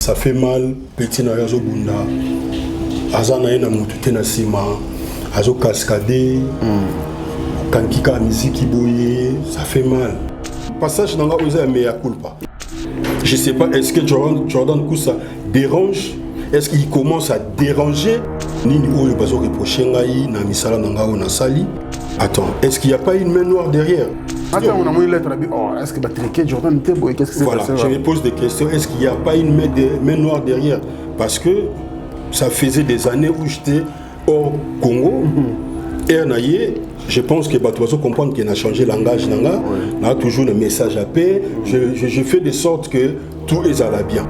Ça fait mal, petit Nayazo Bunda, Azana na Moutoute na Sima, Azo Cascadé, Kankika Miziki Boye, ça fait mal. Passage dans la Oza Mea Culpa. Je sais pas, est-ce que Jordan Koussa dérange? Est-ce qu'il commence à déranger? Nini Oyo Bazo reproché Ngai, na Misala Nangao na Sali. Attends, est-ce qu'il n'y a pas une main noire derrière? Attends, on a mis une lettre. Est-ce que Batriquet, Jordan Tebo, qu'est-ce que c'est? Voilà, je me pose des questions. Est-ce qu'il n'y a pas une main noire derrière? Parce que ça faisait des années où j'étais au Congo. Et je pense que Batoiso comprendre qu'il a changé de langage. On a toujours le message à paix. Je fais de sorte que tout est à la bien.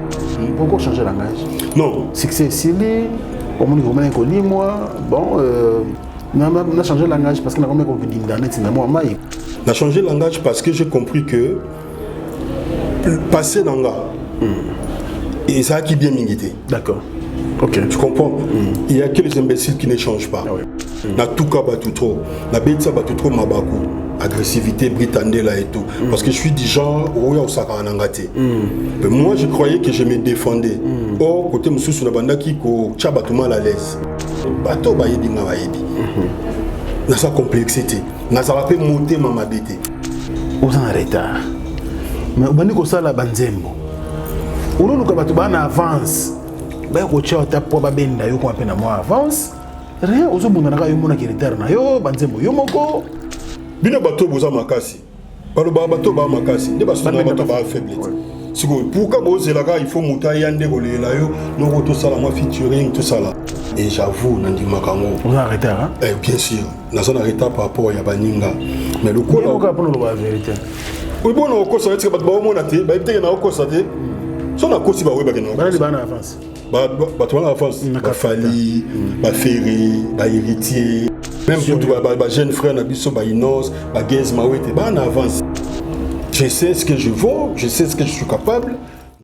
Pourquoi changer de langage? Non. C'est que c'est Sili, au monde romain connu, moi. Bon, on a changé de langage parce qu'on a remis qu'on dit d'internet, c'est moi, maï. On a changé de langage parce que j'ai compris que passer dans là, et ça a qui bien milité. D'accord. Ok. Tu comprends? Il y a que les imbéciles qui ne changent pas. Na tout cas, tout trop. Na bêtise, trop mabakou. Agressivité, britandela et tout. Parce que je suis du genre, où on s'en engagé. Moi, je croyais que je me défendais. Or, côté monsieur sur la bande qui ko tchaba tout mal à l'aise. Bateau baïdi nga baïdi. Dans sa complexité. Dans sa rappel monter ma mabété. Vous en arrêtez. Mais vous avez ça la banzembo. Vous avez avance. Vous avez tapo babenda yo ko apena moi avance. Rien ozo bundana yo mona ki retard na yo banzembo yo moko. Bino bateau boza makasi. Balo ba bateau ba makasi. Ne ba sona bateau ba faiblesse. Siko pourquoi bozela il faut monter yande kolela yo no to sala moi featuring tout ça là. Et j'avoue nandi makango. Vous en arrêtez hein? Bien sûr. Na zone arrêté par rapport ya baninga. Mais le coup là on va prendre la vérité. Oui bon on ko ça ba mona te ba te na ko ça te. So na ko si ba we ba ke no. Ba li ba na avance. Ba to na avance. Ba Fali, ba Ferré, ba héritier. Même pour toi ba jeune frère na biso ba Inos, ba Gez Mawete ba en avance. Je sais ce que je vaux, je sais ce que je suis capable.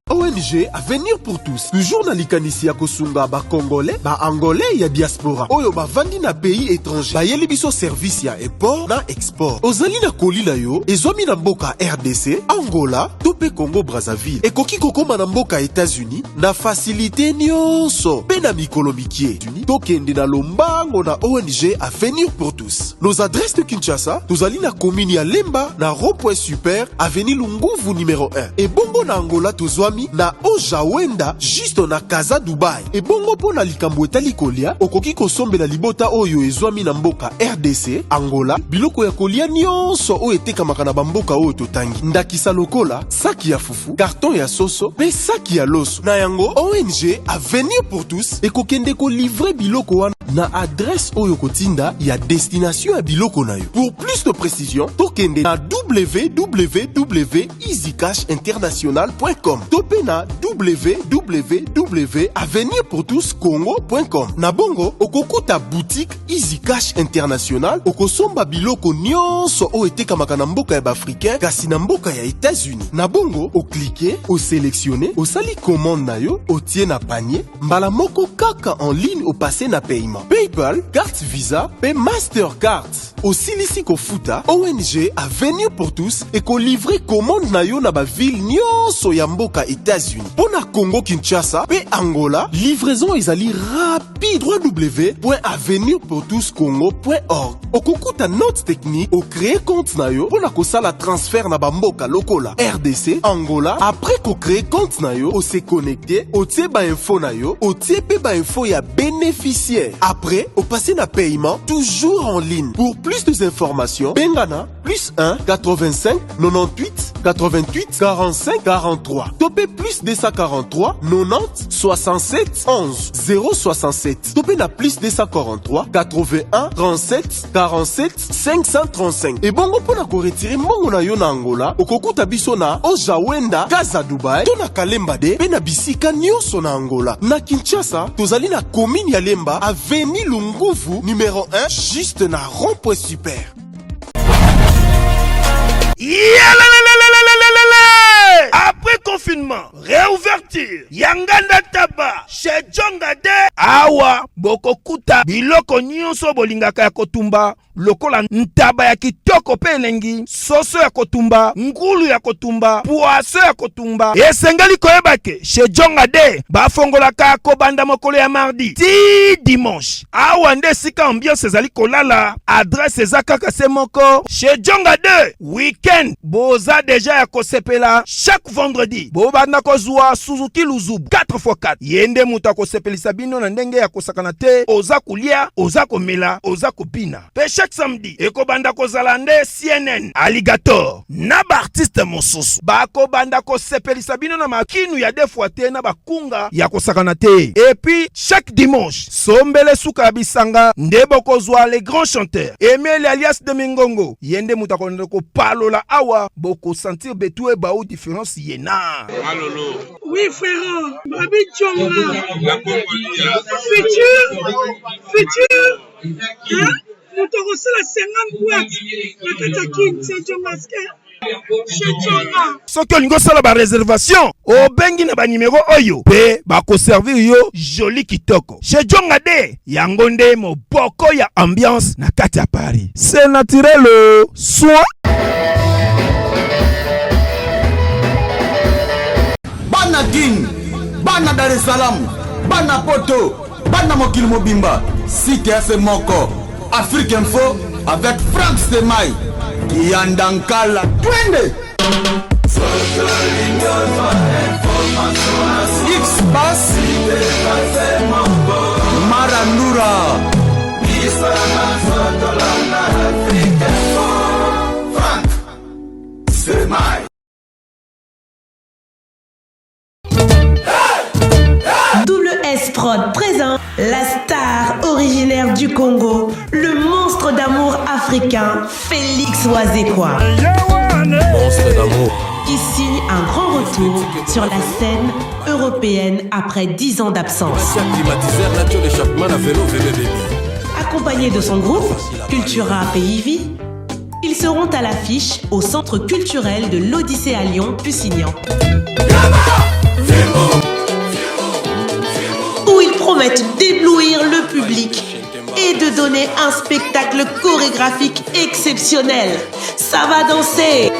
ONG Avenir pour tous. Toujours na likanisi ya kosunga ba Congolais, ba Angolais ya diaspora. Oyo ba vandi na pays étranger. Ba yeli biso service ya import na export. Ozali na kolila yo, ezomi na mboka RDC, Angola, tope Congo Brazzaville. Ekoki kokoma na mboka États-Unis na facilité nyonso. Pe na mikolo mikie. Tokende na lombango na ONG Avenir pour tous. Nos adresses de Kinshasa, tozali na commune ya Lemba na rond-point super, avenue Lunguvu numéro 1. Et bongo na Angola tozwami na Ojawenda juste na Casa Dubai. Et bongo po na likambo etali kolia, okoki kosombela libota oyo ezwami na mboka RDC, Angola, biloko ya kolia nyonso o etekamaka na bamboka oyo totangi. Ndakisa lokola, saki ya fufu, carton ya soso, pe saki ya loso. Na yango, ONG Avenir pour tous, ekokende ko livrer biloko wana na adresse oyo kotinda ya destination ya biloko na yo. Pour plus de précision, tokende na www.easycashinternational.com. Topé na www.avenirpourtouscongo.com. Na bongo, okokuta boutique Easy Cash International, okosomba biloko nyonso o etekamaka na mboka ya Africain, kasi na mboka ya États-Unis. Na bongo, okliquer, o sélectionner, o sali commande na yo, o tie na panier, mbala moko kaka en ligne o passé na paiement. PayPal, carte Visa, Pay Mastercard. Aussi lisi ko futa, ONG Avenir pour tous et ko livrer commande na yo na ba ville nyonso ya mboka États-Unis. Pona Congo Kinshasa, pe Angola, livraison ezali rapide. www.avenirpourtouscongo.org. Okukuta note technique, o créer compte na yo, pona ko sala transfert na ba mboka lokola RDC, Angola. Après ko créer compte na yo, o se connecter, o tie ba info na yo, o tie pe ba info ya bénéficiaire. Après, au passé na paiement, toujours en ligne. Pour plus de informations, Bengana, plus 1 85 98 88 45 43. Topé plus 243 90 67 11 067. Topé na plus 243 81 37 47 535. Et bongo pona ko retirer mbongo na yo na Angola, okokuta biso na Ojawenda, Casa Dubai, to na Kalemba de, pe na bisika nyonso na Angola. Na Kinshasa, tozali na commune ya Lemba, avenue Lunguvu, numéro 1, juste na rond-point super. Après confinement, déconfinement, réouverture, Yanganda Taba, chez Djongade, Awa, Bokokuta, Biloko Nyonso Bolingaka ya kotumba, lokola ntaba ya kitoko pe elengi, soso ya kotumba, ngulu ya kotumba, poaso ya kotumba. Esengeli koyebake, chez Djongade, bafongolaka kobanda mokolo ya mardi, ti dimanche. Awa nde sika ambiance ezali kolala, adresse ezakaka se moko, chez Djongade, weekend, boza deja ya kosepela, chaque vendredi, bobanda kozwa Suzuki Luzubu, 4x4. Yende muta kosepelisa bino na ndenge ya kosakana te, oza kulia, oza komela, oza kopina. Pe chaque samedi, ekobanda kozala nde CNN, Alligator, na ba artiste mosusu. Bako banda kosepelisa bino na makinu ya defuate na bakunga ya kosakana te. Et puis, chaque dimanche, sombele suka bisanga, nde bokozwa les grands chanteurs. Emile alias de Mingongo, yende muta ko palola awa, boko sentir betue baou différence yena. Malolo. Oui, frère, Babi Djonga. La Congolia. Futur. Hein? Nous te recevons la 50 boîtes. La Katakin, c'est Djongaske. Chez Djonga. Soki olingo sala ba réservation, obengi na ba numéro oyo. Pe bako servir yo joli kitoko. Chez Djongade, yango nde moboko ya ambiance na kati ya Paris. C'est naturel, soit Bana Guine, Bana Dar es Salaam, Bana Poto, Bana Mokil Mobimba, Site FM Moko, Afrique Info avec Frank Stemai, Yandankala, Twende. X-Bass, Marandura, Frank Stemai. S-Prod présente la star originaire du Congo, le monstre d'amour africain, Félix Wazekwa. Monstre d'amour. Qui signe un grand retour sur la scène européenne après 10 ans d'absence. Accompagné de son groupe, Cultura Pays Vie, ils seront à l'affiche au Centre culturel de l'Odyssée à Lyon, Pusignan. Où ils promettent d'éblouir le public et de donner un spectacle chorégraphique exceptionnel. Ça va danser.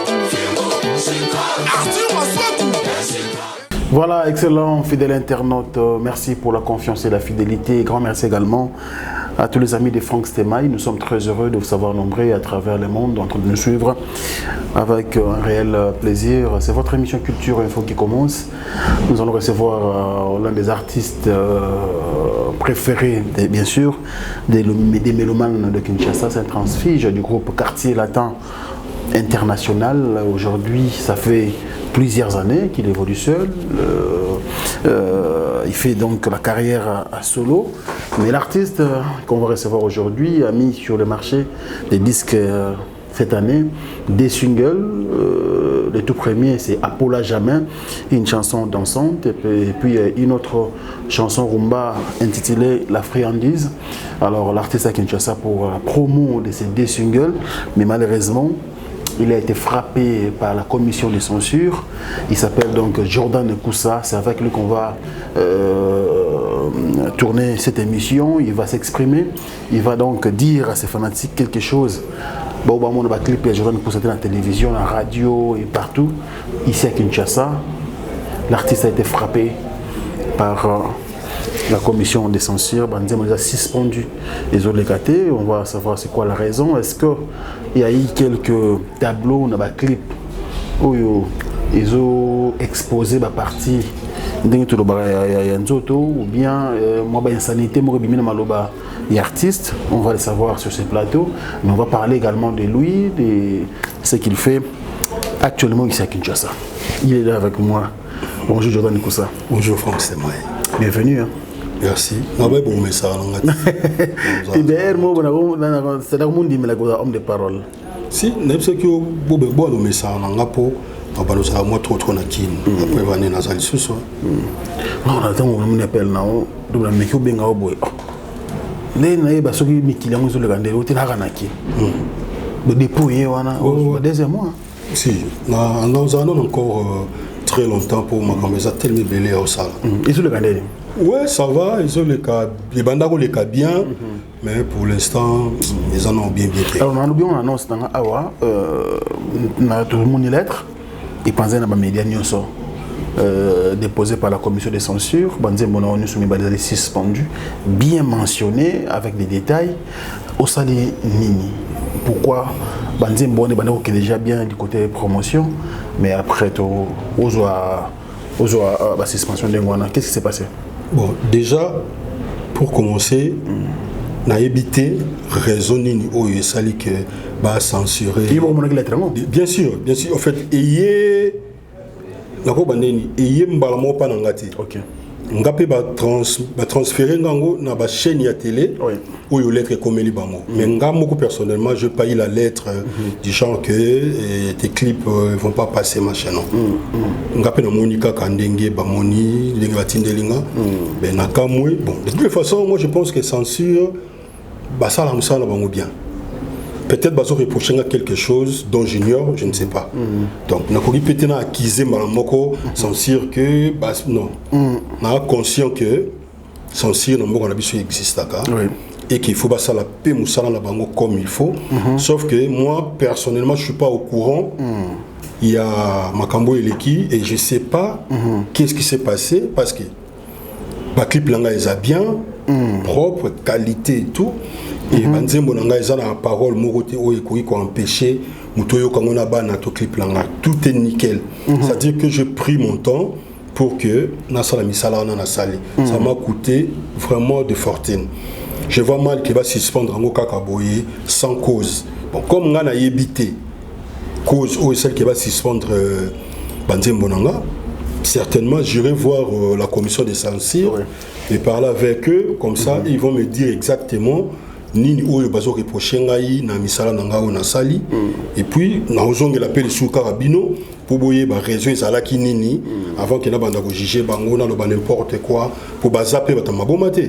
Voilà, excellent, fidèle internaute. Merci pour la confiance et la fidélité. Et grand merci également à tous les amis de Frank Stemai. Nous sommes très heureux de vous savoir nombreux à travers le monde en train de nous suivre avec un réel plaisir. C'est votre émission Culture Info qui commence. Nous allons recevoir l'un des artistes préférés, bien sûr, des mélomanes de Kinshasa. C'est un transfige du groupe Quartier Latin International. Aujourd'hui, ça fait plusieurs années qu'il évolue seul. Il fait donc la carrière à solo. Mais l'artiste qu'on va recevoir aujourd'hui a mis sur le marché des disques cette année, des singles. Le tout premier, c'est Apola Jamais, une chanson dansante. Et puis une autre chanson rumba intitulée La Friandise. Alors l'artiste a Kinshasa pour la promo de ces deux singles. Mais malheureusement, il a été frappé par la commission de censure. Il s'appelle donc Jordan Koussa. C'est avec lui qu'on va tourner cette émission. Il va s'exprimer. Il va donc dire à ses fanatiques quelque chose. Bon, on va clipper Jordan Koussa dans la télévision, la radio et partout. Ici à Kinshasa, l'artiste a été frappé par la commission de censure. On les a suspendus les olégatés. On va savoir c'est quoi la raison. Est-ce qu'il y a eu quelques tableaux dans les clips où ils ont exposé la partie ou bien insanité artiste. On va le savoir sur ce plateau. Mais on va parler également de lui, de ce qu'il fait actuellement ici à Kinshasa. Il est là avec moi. Bonjour Jordan Koussa. Bonjour Franck Stemai. Bienvenue. Hein. Merci. Je vais vous mettre ça dans la c'est un homme de parole. Si, je sais que vous avez un message dans la peau. Je vais trop na kin. Après, je vais aller dans la sous. Non, on appelle now. Donc, je vais bien au bois. Les naïbs, ceux qui me kilent, ils ont le gardé. Ils ont le dépôt, deuxième mois. Si, nous avons encore très longtemps pour ma caméra tellement belé au sala. Ils ont le gardé. Ouais, ça va, ils ont les bandages les cas bien, mais pour l'instant, ils en ont bien fait. Alors, on annonce dans Awa, tout le monde lettre, et pensait dans les médias déposé par la commission de censure, Banzembo soumis les suspendus, bien mentionné avec des détails, au sali Nini. Pourquoi Banzembo est déjà bien du côté promotion, mais après, la suspension de Ngwana, qu'est-ce qui s'est passé? Bon, déjà, pour commencer, on a évité raison Nini au sali que va censurer. Bien sûr, en fait, il nako bandeni eye mbala mo pa nangati. OK. Ngape ba transférer ngango na ba chaîne ya télé où yo lettre komeli bango. Mais ngamo personnellement, je paye la lettre du genre que tes clips vont pas passer machin non. Ngape na Monica Kandenge ba moni linga tindelinga. Ben nakamwe bon, de toute façon, moi je pense que censure ba sala musala bango bien. Peut-être qu'ils ont reproché quelque chose dont j'ignore, je ne sais pas. Donc, on a peut-être acquisé Malamoko sans dire que, non. On a conscient que censure existe et qu'il faut passer la paix comme il faut. Sauf que moi, personnellement, je ne suis pas au courant. Il y a Makambo Eleki et je ne sais pas qu'est-ce qui s'est passé parce que le clip est bien, propre, qualité et tout. Et Banzembo nanga ezana parole moroté o ekoki ko empêcher mutoyo kangona ba na to clip langa tout est nickel. C'est-à-dire que je pris mon temps pour que na sala misala na sali. Ça m'a coûté vraiment de fortune. Je vois mal qu'il va suspendre ngo kaka boye sans cause. Bon comme nga na yebité cause ou celle qui va suspendre Banzembo nanga certainement j'irai voir la commission de censure et parler avec eux comme ça ils vont me dire exactement nini oyo bazo reprocher ngai na misala na ngao na sali et puis na ozonge l'appel sur carabino pour boyer ba raison ezalaki nini avant que na banda ko juger bango na lo ba n'importe quoi pour bazaper batama bomate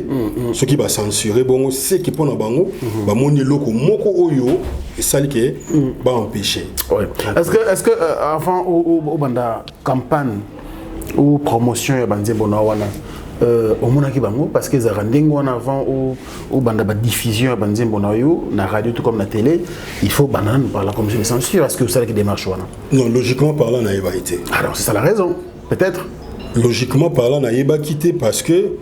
ce qui va censurer bongo c'est qui pona bango ba moni loko moko oyo et sali que ba empêcher. Est-ce que avant au banda campagne ou promotion ya Banzembo na wana au monaki bango parce que za rendingo en avant ou banda ba diffusion Banzembo na yo na radio tout comme la télé il faut banane par la commission de censure. Est-ce que vous savez que démarche wana? Non, logiquement parlant na yeba été. Alors c'est ça la raison peut-être. Logiquement parlant na yeba quitté parce que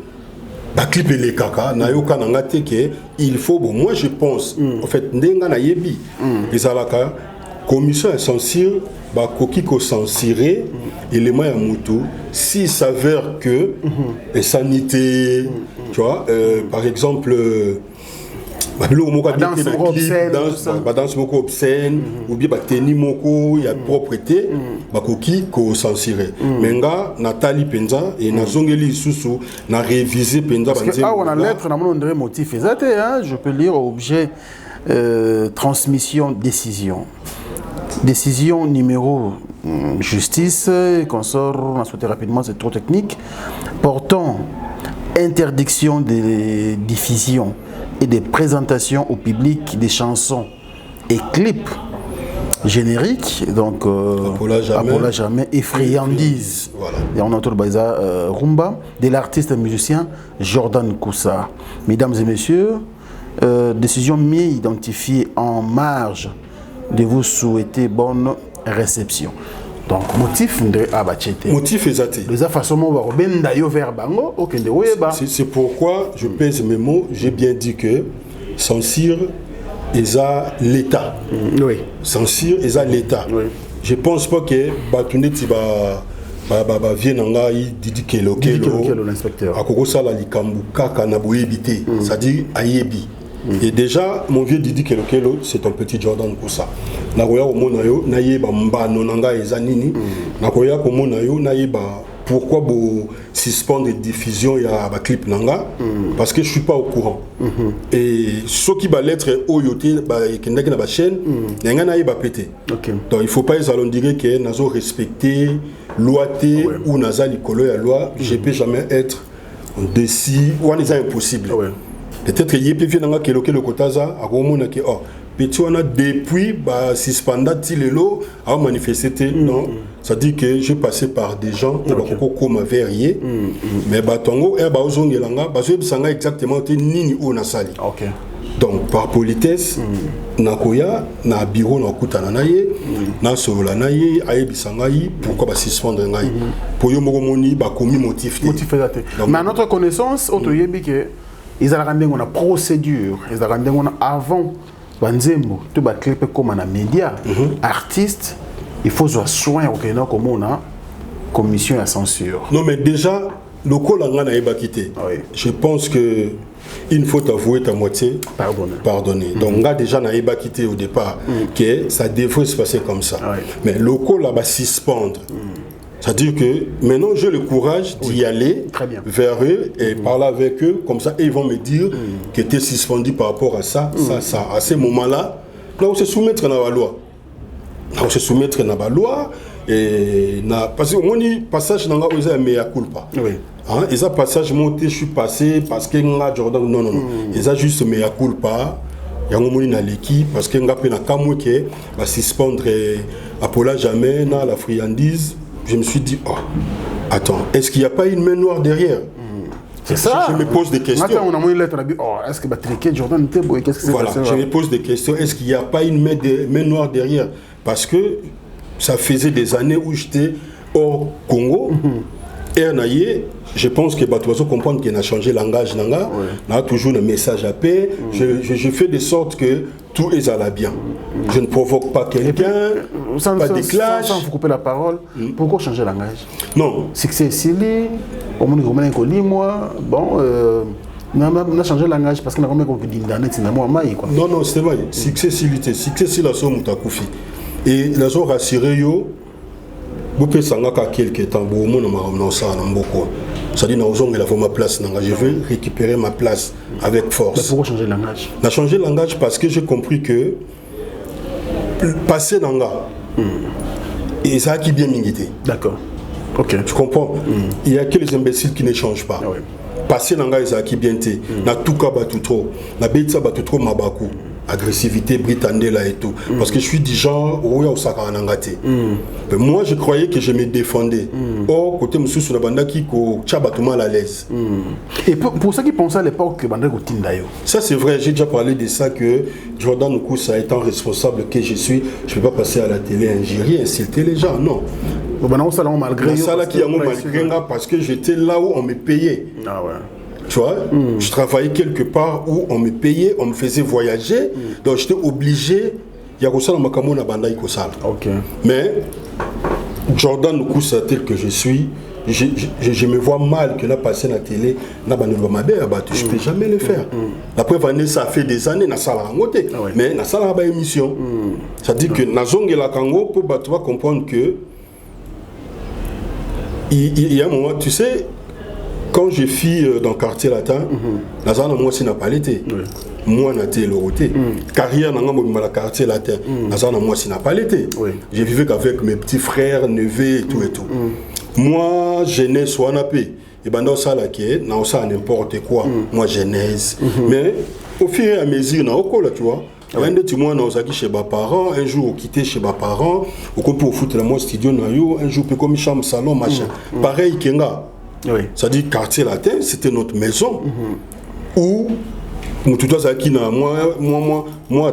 ba clip les kaka na yo kananga te que il faut bon moi je pense en fait ndenga na yebi les alaka commission de censure ba koki ko censurer élément ya mutu s'il s'avère que les sanité tu vois par exemple danse moko obscène ou bien tenue moko ya propreté ba koki ko censurer mais nga Nathalie Penza et na zongeli susu na réviser Penza parce que on a lettre na mon André motif exact hein je peux lire objet transmission décision numéro justice consort on a sauté rapidement c'est trop technique portant interdiction de diffusion et de présentation au public des chansons et clips génériques donc Apola jamais et friandises et on entend rumba de l'artiste musicien Jordan Koussa. Mesdames et messieurs, décision mieux identifiée en marge de vous souhaiter bonne réception. Donc motif motif exact. C'est pourquoi je pèse mes mots, j'ai bien dit que censure est l'État. Oui. Censure est l'État. Oui. Je pense pas que Batunet va vienanga Didi Kelo l'inspecteur. Akoko sala likambu kaka na boyebité, c'est-à-dire ayebi. Et déjà, mon vieux Didi Kelo, c'est un petit Jordan Koussa. Nakoya Omonayo, Nayeba Mbano Nanga Ezanini, Nakoya Omonayo, Nayeba, pourquoi vous suspendre les diffusions il y a un clip Nanga? Parce que je ne suis pas au courant. Et ce qui va l'être Oyoté, qui est dans la chaîne, il y a un pété. Donc il ne faut pas dire que nous avons respecté loi ou nous avons la loi. Je ne peux jamais être décis ou c'est impossible. Peut-être qu'il y a plus de gens qui ont le quota, à petit on a depuis suspendat tilelo a manifesté non ça dit que j'ai passé par des gens qui comme verrier mais batongo e ba ozongelanga bazo bisanga exactement te nini o na sali donc par politesse nakoya na bureau na kutana na ye na solola na ye ayebisanga yi pourquoi ba suspendre ngai pour yo moko moni ba komi motif mais à notre connaissance auto yebi que ils ont rendu une procédure ils ont rendu avant banzembo to ba clip comme na média artiste il faut soit soin au Kenya comme on a commission à censure non mais déjà le col en a quitté je pense que il faut avouer ta moitié pardonner donc on a déjà n'a quitté au départ que ça devrait se passer comme ça mais le col là va suspendre. C'est-à-dire que maintenant j'ai le courage d'y aller vers eux et parler avec eux, comme ça et ils vont me dire que tu es suspendu par rapport à ça, ça. À ce moment-là, là on se soumettre à la loi. Là on se soumettre à la loi et parce que on dit passage dans la mea culpa. Hein, ils ont passage monté, je suis passé parce que Jordan non. Ils ont juste mea culpa. Il y a un moment dans l'équipe parce que nga pena kamouke va suspendre Apollo jamais dans la friandise. Je me suis dit, oh, attends, est-ce qu'il n'y a pas une main noire derrière? C'est ça. Je me pose des questions. Maintenant, on a mis une lettre, on a dit, oh, est-ce que Jordan était beau? Qu'est-ce que c'est? Voilà, je me pose des questions. Est-ce qu'il n'y a pas une main noire derrière? Parce que ça faisait des années où j'étais hors Congo. Et je pense que tu dois comprendre qu'il a changé le langage. On a toujours un message à paix. Je fais de sorte que tout est à la bien. Je ne provoque pas quelqu'un, pas de clash. Sans vous couper la parole, pourquoi changer le langage? Non. Succès Sili, au monde de moi, bon, on a changé le langage parce qu'on a combien d'internet, c'est non, non, c'est vrai. Succès Sili, succès Sili, la somme Moutakufi. Et la zone rassurée, vous pouvez s'engager quelques temps, vous pouvez c'est-à-dire que ma place, je veux récupérer ma place avec force. Mais pourquoi changer le langage? On a changé le langage parce que j'ai compris que passer dans le et ça qui bien mingité. D'accord. Ok. Tu comprends? Il y a que les imbéciles qui ne changent pas. Passer dans le ça qui bien été. Na tout cas battu trop. Na bête ça battu trop mabaku. Agressivité britannique là et tout parce que je suis du genre où il y a Osaka Nangate. Moi je croyais que je me défendais. Or côté monsieur sur la bande qui ko tchabatuma à l'aise. Et pour ceux qui pensaient à l'époque que bande ko tindayo. Ça c'est vrai, j'ai déjà parlé de ça que Jordan Nkoussa étant responsable que je suis, je ne peux pas passer à la télé ingérer, insulter les gens, non. Malgré ça là qui a malgré parce que j'étais là où on me payait. Ah ouais. Tu vois, je travaillais quelque part où on me payait, on me faisait voyager, donc j'étais obligé. Il y a ça dans ma camona bandaï kosal. Mais Jordan Nkoussa tel que je suis, je me vois mal que là passer à la télé, là je ne peux jamais le faire. La preuve ça fait des années na sala ngote, mais na sala ba émission. Ça dit que na zonge la Congo pour tu vas comprendre que il y a un moment, tu sais. Quand je suis dans le quartier latin, moi aussi n'a pas l'été. Moi n'a été l'oroté. Carrière dans le quartier latin, moi aussi n'a pas l'été. Je vivais avec mes petits frères, neveux et tout et tout. Moi, jeunesse ou anapé. Et ben dans ça là qui est, dans ça n'importe quoi. Moi jeunesse. Mais au fur et à mesure, dans le là tu vois. Un de moi dans chez mes parents, un jour quitté chez mes parents, au coup pour foutre la moi studio un jour comme chambre salon machin. Pareil Kenga. C'est-à-dire quartier latin, c'était notre maison où moi tu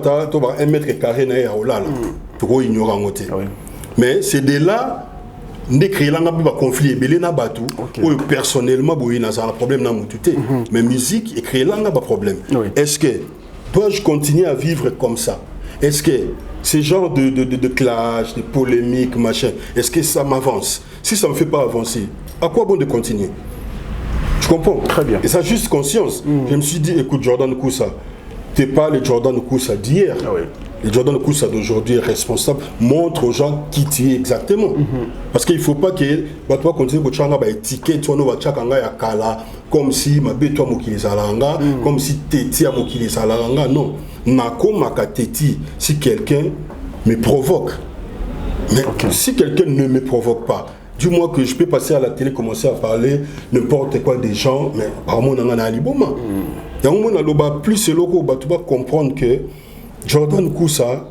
as un mètre carré na olala trop ignorant côté. Mais c'est de là ne créer là un conflit belé na batu ou personnellement boy na ça problème na mututé mais musique et créer là un problème. Est-ce que dois-je continuer à vivre comme ça? Est-ce que ce genre de clash, de polémique, machin, est-ce que ça m'avance? Si ça ne me fait pas avancer, à quoi bon de continuer? Tu comprends? Très bien. Et ça, juste conscience. Je me suis dit, écoute, Jordan Nkoussa, tu n'es pas le Jordan Nkoussa d'hier. Le Jordan Nkoussa d'aujourd'hui est responsable. Montre aux gens qui tu es exactement. Parce qu'il ne faut pas que tu continues à faire des étiquettes, tu vas comme si ma bête toi mokili salanga, comme si teti a mokili salanga. Non. Nako maka teti si quelqu'un me provoque. Mais si quelqu'un ne me provoque pas, du moins que je peux passer à la télé, commencer à parler n'importe quoi des gens, mais par mon plus c'est loco, tu vas comprendre que Jordan Koussa,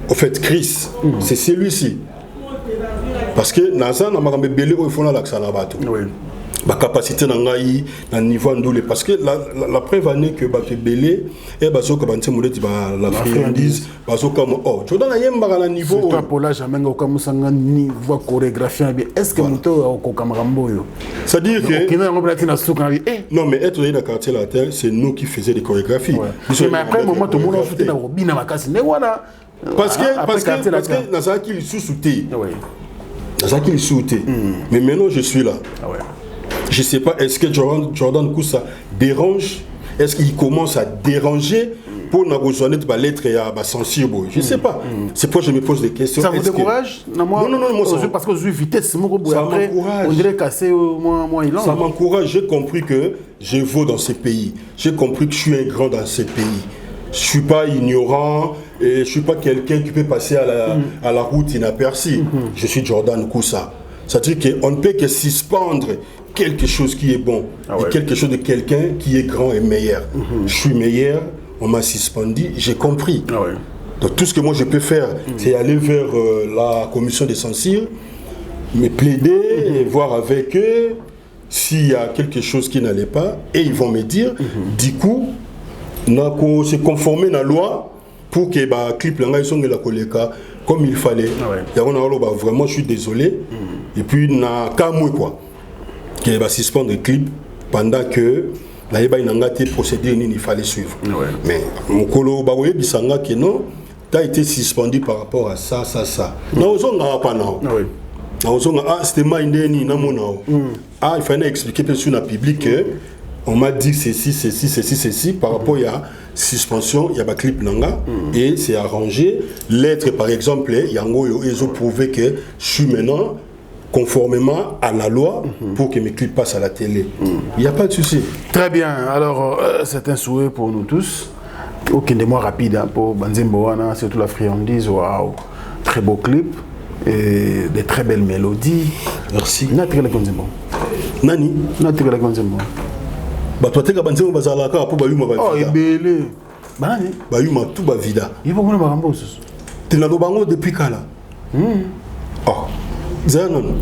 au fait, Chris, c'est celui-ci. Parce que Nazan a marqué belé au fond de l'accent à bateau. Ma capacité d'engager dans niveau ndolé parce que la preuve année que bateau belé et bateau que banté moulé la friandise bateau comme oh Jordan a yem bagala niveau. C'est toi pour là jamais au kamusanga niveau chorégraphie est-ce que moto au kamaramboyo. C'est à dire que qui n'a pas na souka non mais être dans le quartier latin c'est nous qui faisions des chorégraphies. Mais après moment tout le monde a foutu na robina makasi ne voilà. Parce que Nazaki il sous-souté. Nazaki il sous-souté. Mais maintenant je suis là. Je ne sais pas, est-ce que Jordan Koussa dérange? Est-ce qu'il commence à déranger pour nous rejoindre la lettre et à sensible? Je ne sais pas. C'est pourquoi je me pose des questions. Ça vous décourage? Non, parce que je suis vitesse, ça m'encourage. On dirait casser moi il ça m'encourage. J'ai compris que je vaux dans ces pays. J'ai compris que je suis un grand dans ces pays. Je ne suis pas ignorant et je ne suis pas quelqu'un qui peut passer à la route inaperçu. Je suis Jordan Koussa. C'est-à-dire qu'on ne peut que suspendre quelque chose qui est bon et quelque chose de quelqu'un qui est grand et meilleur. Je suis meilleur, on m'a suspendu, j'ai compris. Donc tout ce que moi je peux faire, c'est aller vers la commission de censure, me plaider et voir avec eux s'il y a quelque chose qui n'allait pas et ils vont me dire, du coup, on s'est conformé à la loi pour que le clip la koleka comme il fallait. Vraiment, je suis désolé. Et puis, na kamwe quoi. Qui va suspendre le clip pendant que la procédure il fallait suivre. Mais mon colo baoye bisanga que non, tu as été suspendu par rapport à ça. Non, pas non. C'était mindeni na monao. Il fallait expliquer sur le public que on m'a dit ceci par rapport à suspension, il y a un clip nanga et c'est arrangé. L'être par exemple, yango ils ont prouvé que je suis maintenant conformément à la loi pour que mes clips passent à la télé. Il n'y a pas de souci. Très bien. Alors, c'est un souhait pour nous tous. Aucun des mois rapide pour Banzembo Wana, surtout la friandise. Waouh, très beau clip et des très belles mélodies. Merci. Natrela Banzembo. Nani? Natrela Banzembo. Bah toi t'es Banzembo bazalaka pour bayuma ba. Oh, ebele. Banani? Bayuma tout ba vida. Il faut qu'on ait barambo. Tu n'as pas bango depuis quand là? Oh. Zanon.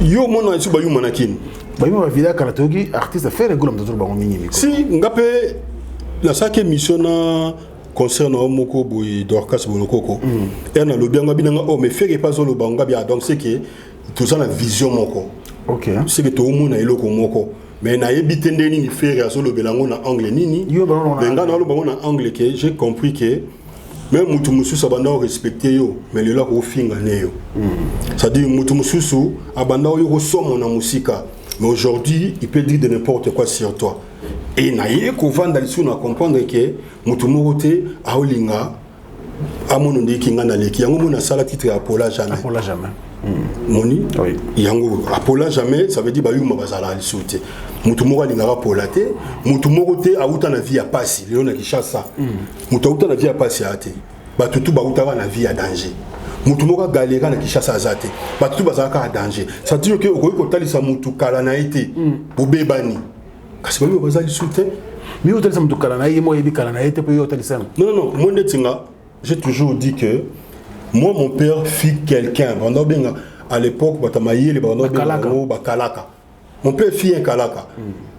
Yo mona isu bayuma nakini. Bayuma vida karatogi artiste faire le groupe de bango mingi. Si ngape la sake mission na concernant moko boy Dorcas Bolokoko. Et na lobianga binanga oh mais fait pas zo lobanga bia donc c'est que tout ça la vision moko. OK. C'est que tout le monde a eloko moko. Mais na yebite ndeni ni faire ya zo lobelango na anglais nini. Benga na lobango na anglais que j'ai compris que même mutu mususu abanda respecter yo mais le là ko finga neyo. Ça dit mutu mususu abanda yo ko somo na musika. Mais aujourd'hui, il peut dire de n'importe quoi sur toi. Et naïe qu'on va dans le sous à comprendre que mutu morote a olinga amononde kinga na leki yango mona sala titre apola jamais. Apola jamais. Moni oui. Yango apola jamais ça veut dire bayuma bazala al sauter. Mutu moko alinga polate, mutu morote a uta na vie à passer, léona ki chassa. Mutu uta na vie à passer ate. Ba tutu ba uta na vie à danger. Mutu moko galera na ki chassa azate. Ba tutu bazaka à danger. Ça dit que okoyi kotalisa mutu kala na été. Bobebani. Kasi ba bazali soutien. Mais otalisa mutu kala na yemo yebi kala na été pour otalisa. Non, moi netinga, j'ai toujours dit que moi mon père fit quelqu'un. À l'époque, Kalaka. Mon père fit un Kalaka.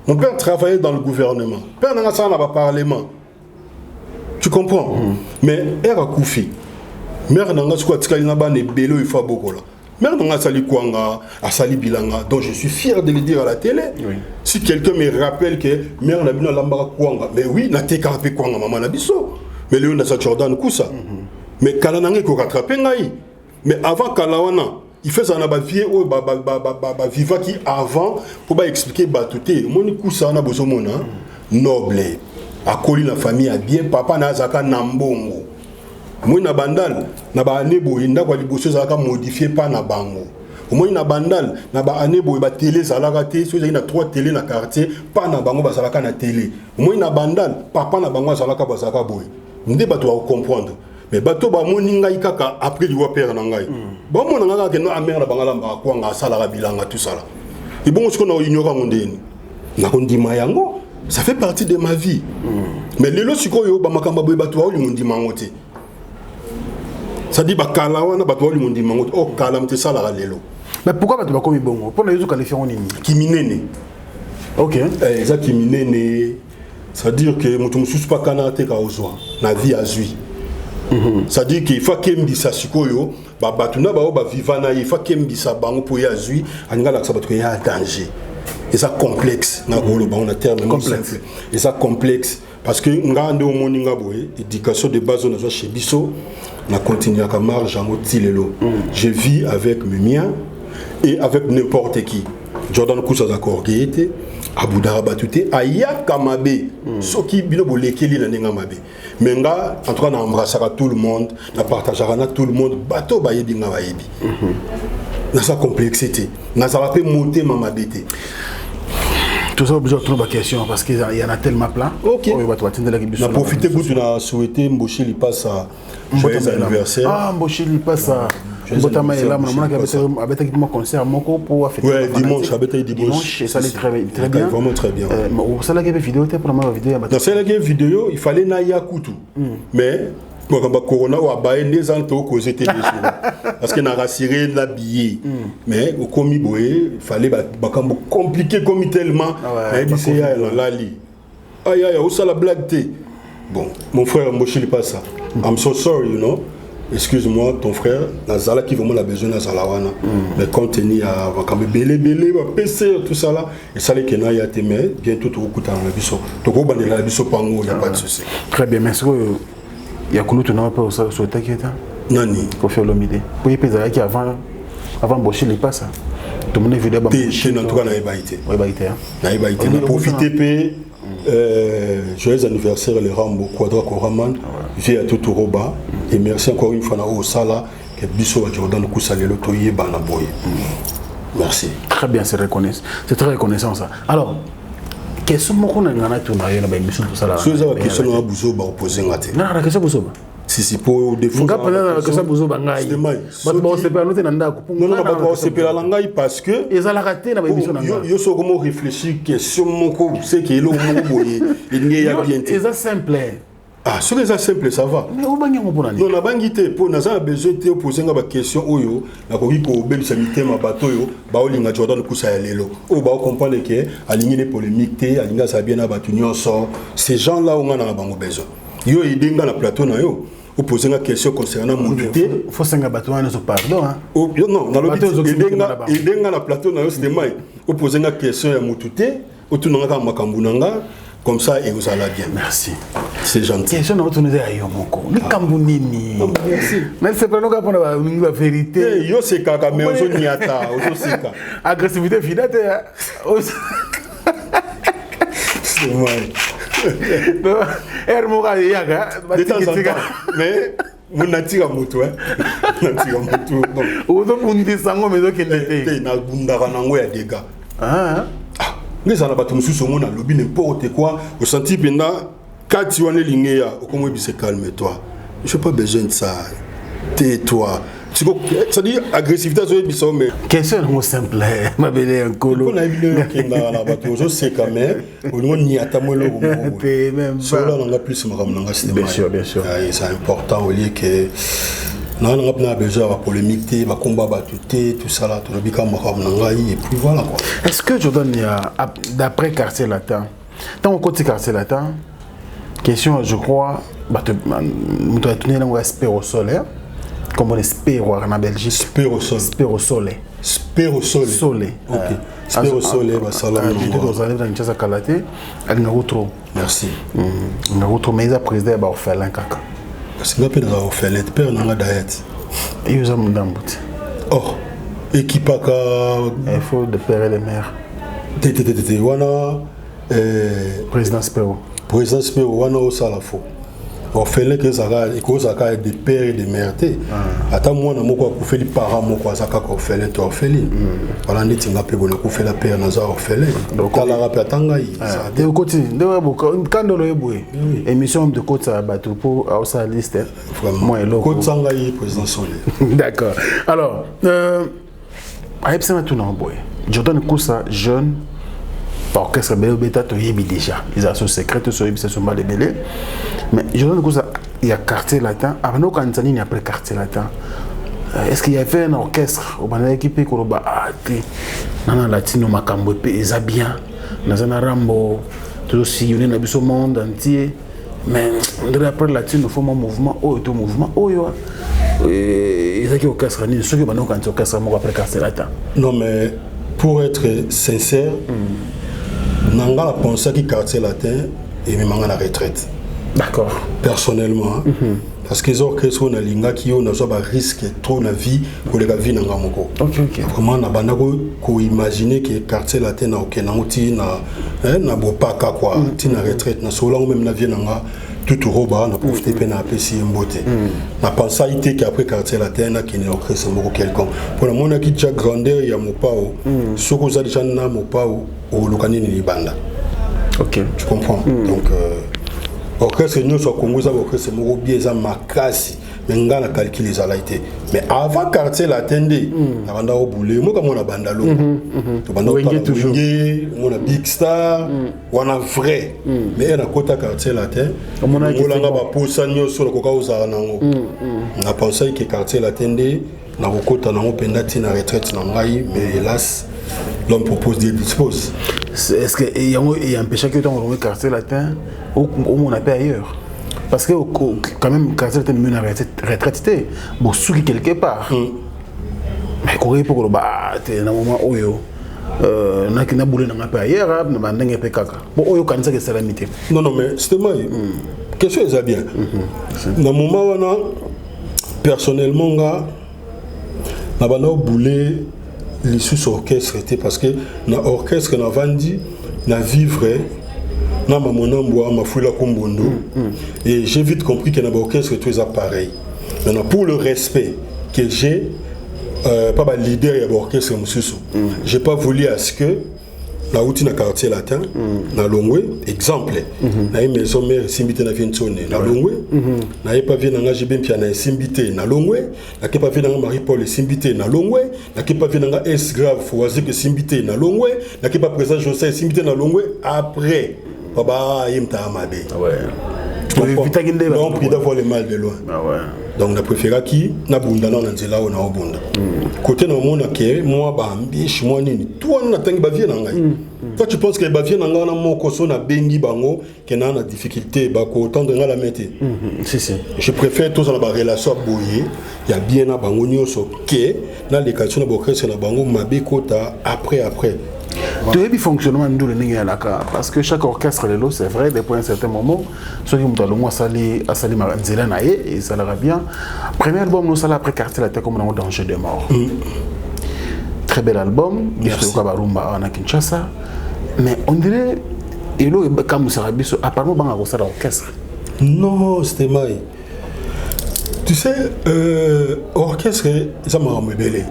Mon père travaillait dans le gouvernement. Père n'a pas dans le parlement. Tu comprends? Mais elle a Koufi. Mère n'a pas de bélo, il faut beaucoup là. Mère n'a pas sali Kwanga, a sali Bilanga. Donc je suis fier de le dire à la télé. Oui. Si quelqu'un me rappelle que mère n'a pas lambara Kwanga, mais oui, n'a pas de Kwanga, maman n'a biso. Mais Léon n'a pas Jordan Koussa. Mais Kalanangé ko rattrapé ngai. Mais avant Kalawana, il fait ça na ba vie o ba viva qui avant pour ba expliquer ba touté. Moni Koussa na bozomona noble. Akoli la famille a bien papa na zaka nambongo. Moi na bandal na ba anebo inda kwa liboso zaka modifier pas na bango. Moi na bandal na ba anebo ba télé zalaka té so na 3 télé na quartier pas na bango ba zalaka na télé. Moi na bandal papa na bango zalaka ba zaka boy. Ndé ba to comprendre. Mais bato ba moninga ikaka après liwa père na ngai. Ba monanga ka ke no amère na bangala ba kwa nga sala ka bilanga tout ça là. Et bon ce qu'on a ignoré ngondeni. Na kondima yango ça fait partie de ma vie. Mais lelo sikoyo ba makamba boye bato wa limundi mangote. Ça dit ba kala wana bato wa limundi mangote. Oh kala mte sala la lelo. Mais pourquoi bato ba komi bongo? Pour les autres qualifier on nini? Kiminene. OK. Ça kiminene. Ça veut dire que mutu mususu pa kana te ka ozwa na vie azui. Ça veut dire qu'il faut kembisa sikoyo ba bato na ba o ba vivana il faut kembisa bango pour ya azui angala ka bato ya danger. Et ça complexe na bolo ba on a terme simple. Et ça complexe parce que nga ndo moni nga boye éducation de base on a chez biso na continuer à marge en tilelo. Je vis avec mes miens et avec n'importe qui. Jordan Kousa Zakorgete, Abu Darabatute, Aya Kamabe, Soki Bino Bolekeli na Nenga Mabe. Menga, en tout cas, on embrassera tout le monde, on partagera tout le monde, bateau Bayebi nga Bayebi. Dans sa complexité, dans sa rapé monter Mamabete. Tout ça, obligé de trouver ma question parce qu'il y en a tellement plein. Ok. On a profité pour nous souhaiter Mboshi lui passe à joyeux anniversaire. Ah, Mboshi lui passe à. Botama est là, mon avec un concert moko pour fêter. Ouais, dimanche, avec dimanche. Et ça allait très bien. Vraiment très bien. Ça la vidéo, pour la vidéo. Dans cette vidéo, il fallait naïa kutu. Mais quand le corona ou abaye les anto causé des parce que n'a rassuré l'habillé. Mais au commis boé, il fallait bakambo compliqué comme tellement. Et dit c'est la li. Aïe aïe, où ça la blague té. Bon, mon frère Mboshi lui passe ça. I'm so sorry, you know. Excuse-moi, ton frère, Nazala qui vraiment a besoin de Nazalawana. Mais compte tenu à Belé, PC, tout ça là, et ça les Kenya y a été mais bientôt tout coup dans la biso. Donc au bas de la biso pango, il n'y a pas de souci. Très bien, merci. Il y a que nous pas sur le taquet. Nani. Pour faire l'omidé. Pour y peser qui avant Boshi les passe. Tout le monde vidéo. En tout cas, n'a pas été. Oui, bah été. N'a pas été. Profitez peu. Joyeux anniversaire le Rambo Quadra Koraman via Totoroba et merci encore une fois au Sala que Bisso Jordan Kousalelo Toye Banaboy. Merci. Très bien, c'est reconnaissant. C'est très reconnaissant ça. Alors, qu'est-ce que vous avez dit sur la émission de Sala? C'est la question que vous avez posée. Non, la question que vous avez. Si pour des fois. Non, non, c'est pas la langue parce que. Ils ont raté dans l'émission. Yo so comment réfléchir question moko c'est que lo moko il y a bien. C'est simple. Ah, ce que c'est simple, ça va. Mais on va y aller. Non, on a bangité pour nous a besoin de poser une question oyo, na koki ko belisalité ma bateau yo, ba olinga Jordan Kousa lelo. O ba comprendre que aligner les polémiques té, alinga ça bien na batu nyonso. Ces gens-là on a na bango besoin. Yo idenga na plateau na yo. Vous posez une question concernant mon idée. Il faut que bateau nous pardon. Non, dans le idenga na plateau na yo c'est mai. Vous posez une question à Moutouté, ou tout n'anga makambunanga. Comme ça, et vous allez bien. Merci. C'est gentil. Question de notre ayomoko. Les Kambounini. Merci. Mais c'est pas nous qui avons la vérité. Yo c'est kaka mais on y attend. Agressivité finale. C'est moi. Hermoga yaga. De temps en temps. Mais mon natira moto hein. Natira moto. Ou donc on dit sango mais donc il était. Na bundara nango ya dégâts. Ah. Les anabatu mususu on a lobby n'importe quoi. Au senti penda kati wane lingea comment il se calme-toi. Je n'ai pas besoin de ça. Tais-toi. Ça dit agressivité ça biso mais question simple ma belle un colo. On a vu le kinga la bateau je sais quand même on n'y attend moins le même ça là on a plus ma ramnanga c'est bien sûr c'est important au lieu que non on a pas besoin de polémique de combat battu tout ça là tout le bika ma ramnanga et puis voilà quoi. Est-ce que Jordan il y a d'après quartier latin dans au côté quartier latin question je crois nous doit tenir un respect au solaire. Comme on espère en Belgique. Spérosol. Spérosol. Spérosol. Solé. Ok. Spérosol, salam. Vous allez dans une chasse à Kalaté. Elle n'a pas trop. Merci. Elle n'a pas trop. Mais il a présidé à orphelin kaka. Parce que nous avons orphelin. Père n'a pas d'aide. Et nous avons d'ambout. Oh. Équipe à. Il faut de père et de mère. Tété. Wana. Président Spéro. Président Spéro. Wana au salafo. Orphelin que ça a des pères et des mères. Attends moi na moko ko fait les parents moko azaka ko orphelin to orphelin. Voilà ndeti ngape bona ko fait la père na za orphelin. Donc la rappel atanga yi. De côté de quand le eboé. Émission de côté à bateau pour à sa liste. Moi et l'autre. Côte sanga yi président Solé. D'accord. Alors Aïbsema tout na boy. Jordan Kousa jeune orchestre beta to yebi déjà ils ont son secret to yebi ça sont mal belé mais je donne que ça il y a quartier latin avant quand Tanzanie après quartier latin est-ce qu'il y avait un orchestre au bana équipé ko ba nana latino makambo pe eza bien nazana rambo tout aussi on est na biso monde entier mais après latino faut mon mouvement tout mouvement ils ont orchestre ni ceux qui bana quand orchestre mo après quartier latin non mais pour être sincère nanga la pensée qui quartier latin et même à la retraite. D'accord. Personnellement, parce que les orchestres on a linga qui on a un risque trop la vie pour les vie nanga moko. OK. Vraiment na bandako ko imaginer que quartier latin na OK na oti na bopaka quoi, ti na retraite na solo même na vie nanga tout roba na profiter pe na pesi mbote. Na pensée été qu'après quartier latin na qui ne orchestre moko quelconque. Pour le monde qui déjà grandeur ya mopao, soko za déjà na mopao au lokani ni banda. OK. Tu comprends? Donc orchestre nous soit Congo ça orchestre moko bien ça makasi mais ngana calculer ça là été mais avant quartier l'attendait avant d'aller au boulot moi comme on a bandalo to bandalo toujours on a big star on a vrai mais on a côté quartier latin on a ba posa nyoso ko ka uzana nango on a pensé que quartier l'attendait na kokota nango pendati na retraite na ngai mais hélas l'homme propose des dispose. Est-ce qu'il y a un péché que tu as dans le quartier latin ou on appelle ailleurs? Parce que quand même, le quartier latin est une retraité. Bon, souris quelque part. Mais quand il faut que tu aies un moment où tu as boulé dans un pays ailleurs, tu as un peu caca. Bon, tu as une salamité. Non, mais c'est moi. Question est bien. Dans le moment où personnellement, tu as boulé. Les sous-orchestres étaient parce que dans l'orchestre na vandi na vivre na mamonamboa ma fouila kombondo et j'ai vite compris que dans l'orchestre tout est pareil. Maintenant pour le respect que j'ai pas ba leader de l'orchestre mususu j'ai pas voulu à ce que la route na quartier latin na longwe exemple na maison mère simbité na vientone na longwe na pas vient na GB pia na simbité na longwe na ke pas vient na Marie Paul simbité na longwe na ke pas vient na S grave foisé que simbité na longwe na ke pas présent José simbité na longwe après baba yimta amabe donc il d'avoir le mal de loin donc on a préféré qui na bunda na nzela on a bunda côté na mona ke moi ba ambiche moi nini toi na tangi ba vie na ngai toi tu penses que ba vie na ngai na moko so na bengi bango ke na na difficulté ba ko tendre na la mete si je préfère tous dans la relation boyer il y a bien na bango nyoso ke na l'éducation na bokese na bango mabe kota après tu as vu fonctionnement de l'Ingalaka parce que chaque orchestre c'est vrai depuis un certain moment ceux qui ont le mois sali maranzela nae et ça leur bien premier album nous ça après quartier la tête comme dans danger de mort très bel album Biso Kabarumba en Kinshasa mais on dirait et là comme ça biso apparemment banga ça l'orchestre non c'était mai tu sais orchestre ça m'a embellé.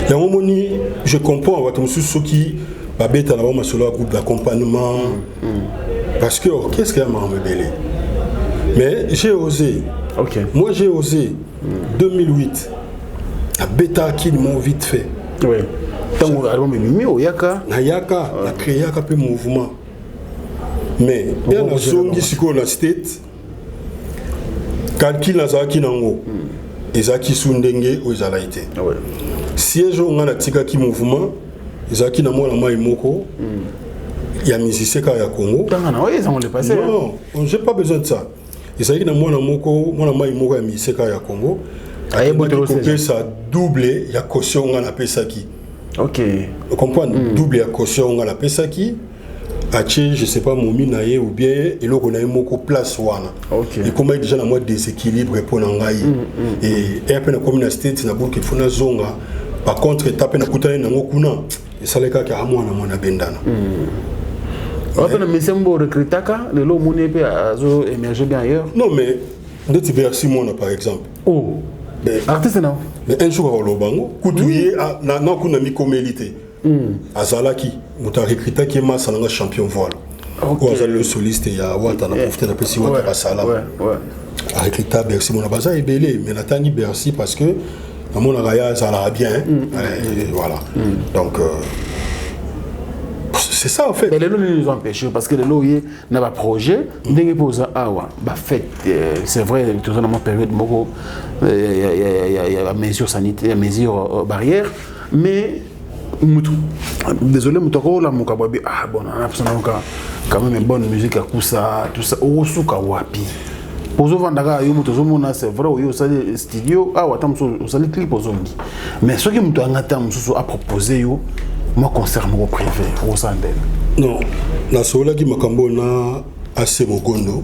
Il y a un moment je comprends ceux qui babeta là bas sur le groupe d'accompagnement parce que qu'est-ce m'a embellé mais j'ai osé moi j'ai osé 2008 la bêta qui m'ont vite fait oui tant album mimi o yaka na créé yaka peu mouvement mais bien na zongi siko la state calcul na zaki nango ezaki sundenge o ezalaité siège on a tika ki mouvement ezaki na mona mai moko ya musicien ka ya Congo non j'ai pas besoin de ça ezaki na mona mai moko ya musicien ka ya Congo ayebote ça double ya caution on a pesaki OK vous comprenez double ya caution on a pesaki ache je sais pas momi na ye ou bien eloko na moko place wana et comment déjà na moi déséquilibre pour ngai et un peu na commune state na boki funa zonga par contre taper na kutana na ngokuna et ça les cas ka amona mona bendana on mais sembo recrutaka le lo moni pe azo émerger bien ailleurs non mais ndeti Bercy mona par exemple artiste non mais un jour au lobango kutuye na kuna mikomélité azalaki muta recruta qui m'a salanga champion voile ou azali le soliste ya wata na profiter na pesi wata basala a recruta Bercy mona baza ebelé mais natani Bercy parce que à mon avis ça va bien voilà donc c'est ça en fait. Mais les lois nous ont empêchés parce que les lois n'a pas projet. Dès que posa awa, bah fait, c'est vrai, tout ça dans ma période, il y a mesures sanitaires, mesures barrières, mais désolé, Moutoko, la Moukababi, ah bon, on a quand même une bonne musique à Koussa, tout ça, au Souka Wapi. Pour ce vendaka, c'est vrai, il y a des studios, ah, il y a des clips, mais ce qui m'a proposé, moi, concerne au privé, au Sandel. Non, la sola qui m'a cambona assez mogondo.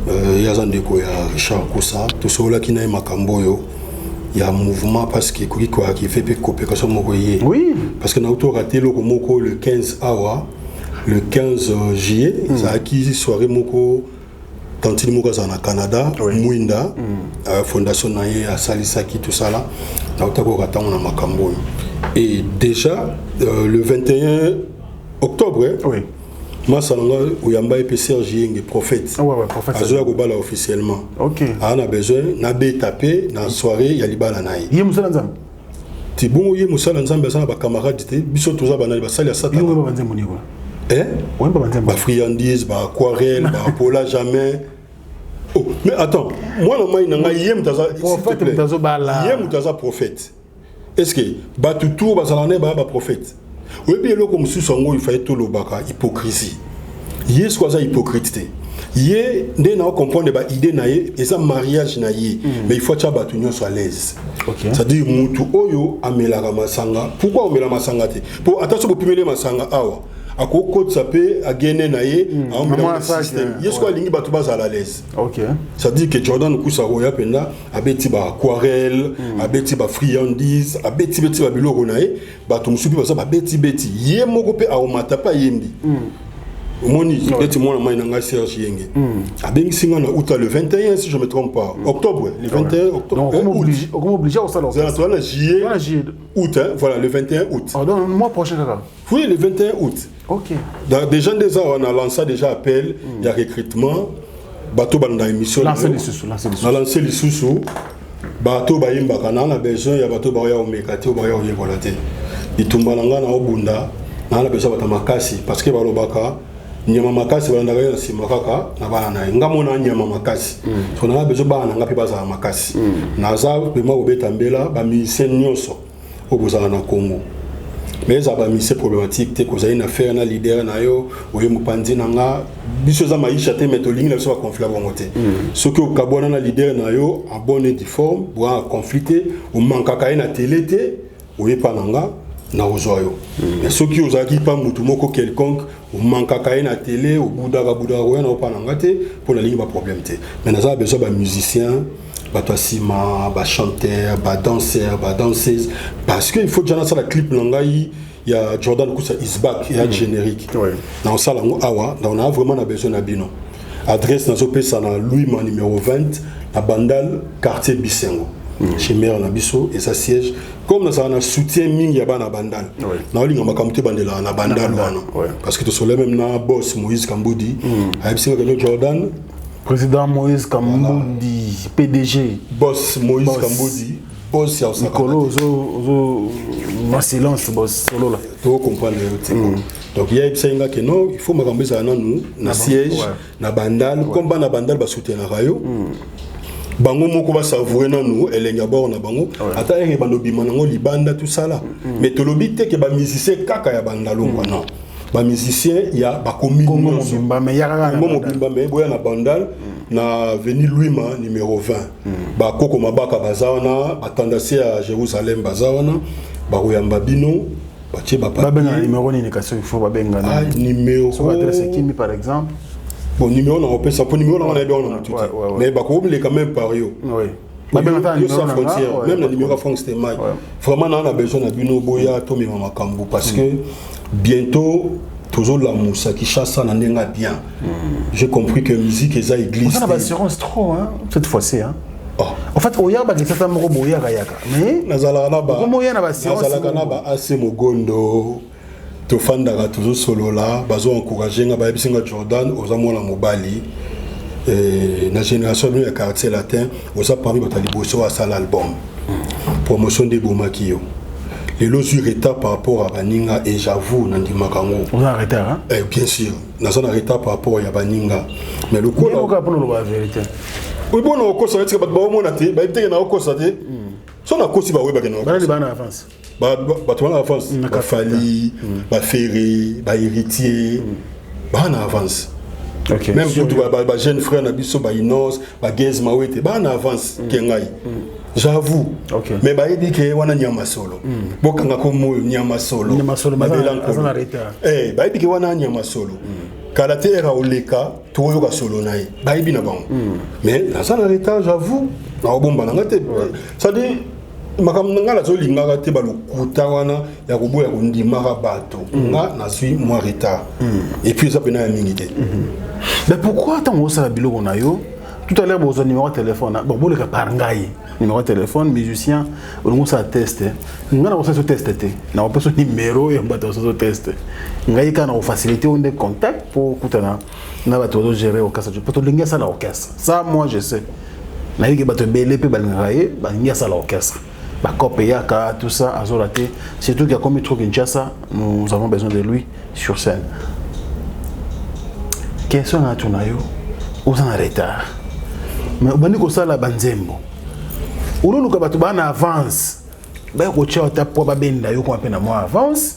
Il y a un déco, il y a Richard Koussa, tout cela qui n'a pas camboyo. Il y a un mouvement parce que qui fait coopération mogoye. Oui. Parce que nous avons raté le 15 awa, le 15 juillet, ça a acquis soirée moko. Tantine moko au Canada, Mouinda, fondation naye à Salisaki tout ça là, nous avons raté on a makambo. Et déjà le 21 octobre, oui. Moi, je suis un prophète. Ouais, prophète. Je suis officiellement. Ok. On a besoin de taper dans la soirée, il y a des balles. Il y a des balles. Si vous avez des balles, vous avez des camarades. Vous avez des balles. Vous avez des friandises, des aquarelles, des pola jamais. Oh, mais attends, moi, je suis un prophète. Est-ce que tu es un prophète? Oui, bien là comme si il fallait tout le baka hypocrisie. Il y a ce qu'on a hypocrite. Il y a des gens qui comprennent des idées naïe et ça mariage naïe. Mais il faut que tu sois à l'aise. C'est-à-dire mutu oyo amela masanga. Pourquoi amela masanga te? Pour attention pour pimeler masanga awa. À quoi code ça peut à gagner naïe à amela système. Il y a ce qu'on a lingi batu bas à l'aise. OK. C'est-à-dire que Jordan Koussa roya penda abeti ba aquarelle, abeti ba friandises, abeti ba biloko naïe. Bato musupi basa beti yé moko pe a omata pa yembi moni eti mona mai nanga Serge Yenge abengi singa na août le 21 si je me trompe pas octobre le 21 octobre comment obligé au salon c'est la juillet août voilà le 21 août dans le mois prochain là oui le 21 août OK des gens déjà on a lancé déjà appel il y a recrutement bateau banda émission lancer les sous bateau bayimba kana na besoin ya bateau baya omekati baya oyekolate itumbalanga na obunda na la besoin bata makasi parce que balobaka nyama makasi balanda ya sima kaka na bana na ngamo na nyama makasi so na besoin bana ngapi baza makasi na za pema obeta mbela ba musicien nyonso obozana na Congo mais ça ba musicien problématique te ko za une affaire na leader na yo oyo mupandi nanga biso za maisha te metolingi na so ba conflit bongo te ce que okabona na leader na yo en bonne et due forme boa confliter o mankaka na télé te oye pananga na ozoyo mais ceux qui osaki pas mutu moko quelconque o mankaka na télé o budaka oya na opananga te pour la ligne ba problème te mais na za besoin ba musicien batosima ba chanteur ba danseur ba danseuse parce que il faut déjà ça la clip langai il y a Jordan Koussa is back et un générique dans ça là awa on a vraiment besoin na bino adresse na zopesa na Louis Man numéro 20 à Bandal quartier Bisengo chez maire na biso et ça siège comme ça on a soutien mingi ya bana Bandal na olinga makamute bandela na Bandal wana parce que to sole même na boss Moïse Kamboudi a bisengo que Jordan président Moïse Kamboudi PDG boss Moïse Kamboudi boss ya Nikolo zo ma silence boss solo là to comprendre donc il y a bisenga que non il faut makambeza na nous na siège na Bandal comme bana Bandal ba soutenir rayo bango moko ba savourer na nous elenga bord na bango ata ere balobi manango libanda tout ça là mais to lobi te que ba musicien kaka ya Bandalo non ba musicien ya ba commune Mobimba mais ya Mobimba mais boya na Bandal na avenue Louis Man numéro 20 ba koko mabaka bazawana batandasi à Jérusalem bazawana ba koyamba bino ba tie ba pa benga numéro ni nekation il faut ba benga na numéro sur adresse Kimi par exemple. Bon, numéro on appelle ça pour numéro on a bien mais bah comme les quand même par yo oui même le numéro Franck Stemay vraiment on a besoin de bino boya to mi mama kambu parce que bientôt toujours la moussa qui chasse na ndenga bien j'ai compris que musique et église on a l'assurance trop hein cette fois-ci hein en fait oya ba kitata moko boya kayaka mais nazala na ba comme oya na ba assurance nazala na ba assez mogondo to fandaka toujours solo là bazo encourager nga ba bisinga Jordan ozamona mobali na génération de quartier latin oza parmi batali bosso à sala album promotion de Bomakio les lots sur retard par rapport à Baninga et j'avoue Nandi Makango. Vous êtes en retard, hein? Bien sûr, nous sommes en retard par rapport à Baninga. Mais le coup là. Pour la vérité. Oui, bon, on a encore ça, c'est que on a été, on a encore ça, si on a encore si bah oui, bah non. Bah les bannes avance. Bah tu vois l'avance. Bah Fali, bah Ferré, bah héritier, bah on avance. Okay. Même pour bah jeune frère Nabiso, bah Inos, bah Gez Mawete, bah on avance. Kengai. J'avoue. Okay. Mais bah il dit que on a Nyama solo. Bon quand on a comme Nyama solo. Nyama solo. Bah on a retard. Bah il dit que on a Nyama solo. Kalate era oleka toyo ka solo nae ba ibina ba mais na ça na retard j'avoue na bomba na ngate ça dit makamnanga la zolinga ngate ba lokuta wana ya kuboya kundima ka bato nga na suis moi retard et puis ça pena ya mingité mais pourquoi tant on ça biloko na yo tout à l'heure vous avez numéro de téléphone bon bon le ka parangai numéro de téléphone musicien on ça teste nga na on ça tester na on peut son numéro et on va ça tester ngai kana o faciliter on des contacts pour kutana na ba to gérer au casse pour to linga ça la orchestre ça moi je sais na yiki ba to belé pe balingaye ba linga ça la orchestre ba copé yaka tout ça azolaté surtout qu'il y a comme trop Kinshasa nous avons besoin de lui sur scène question na tunayo aux en retard mais bani ko sala banzembo ululuka batu bana avance ba ko tshao ta po ba benda yo ko apena moi avance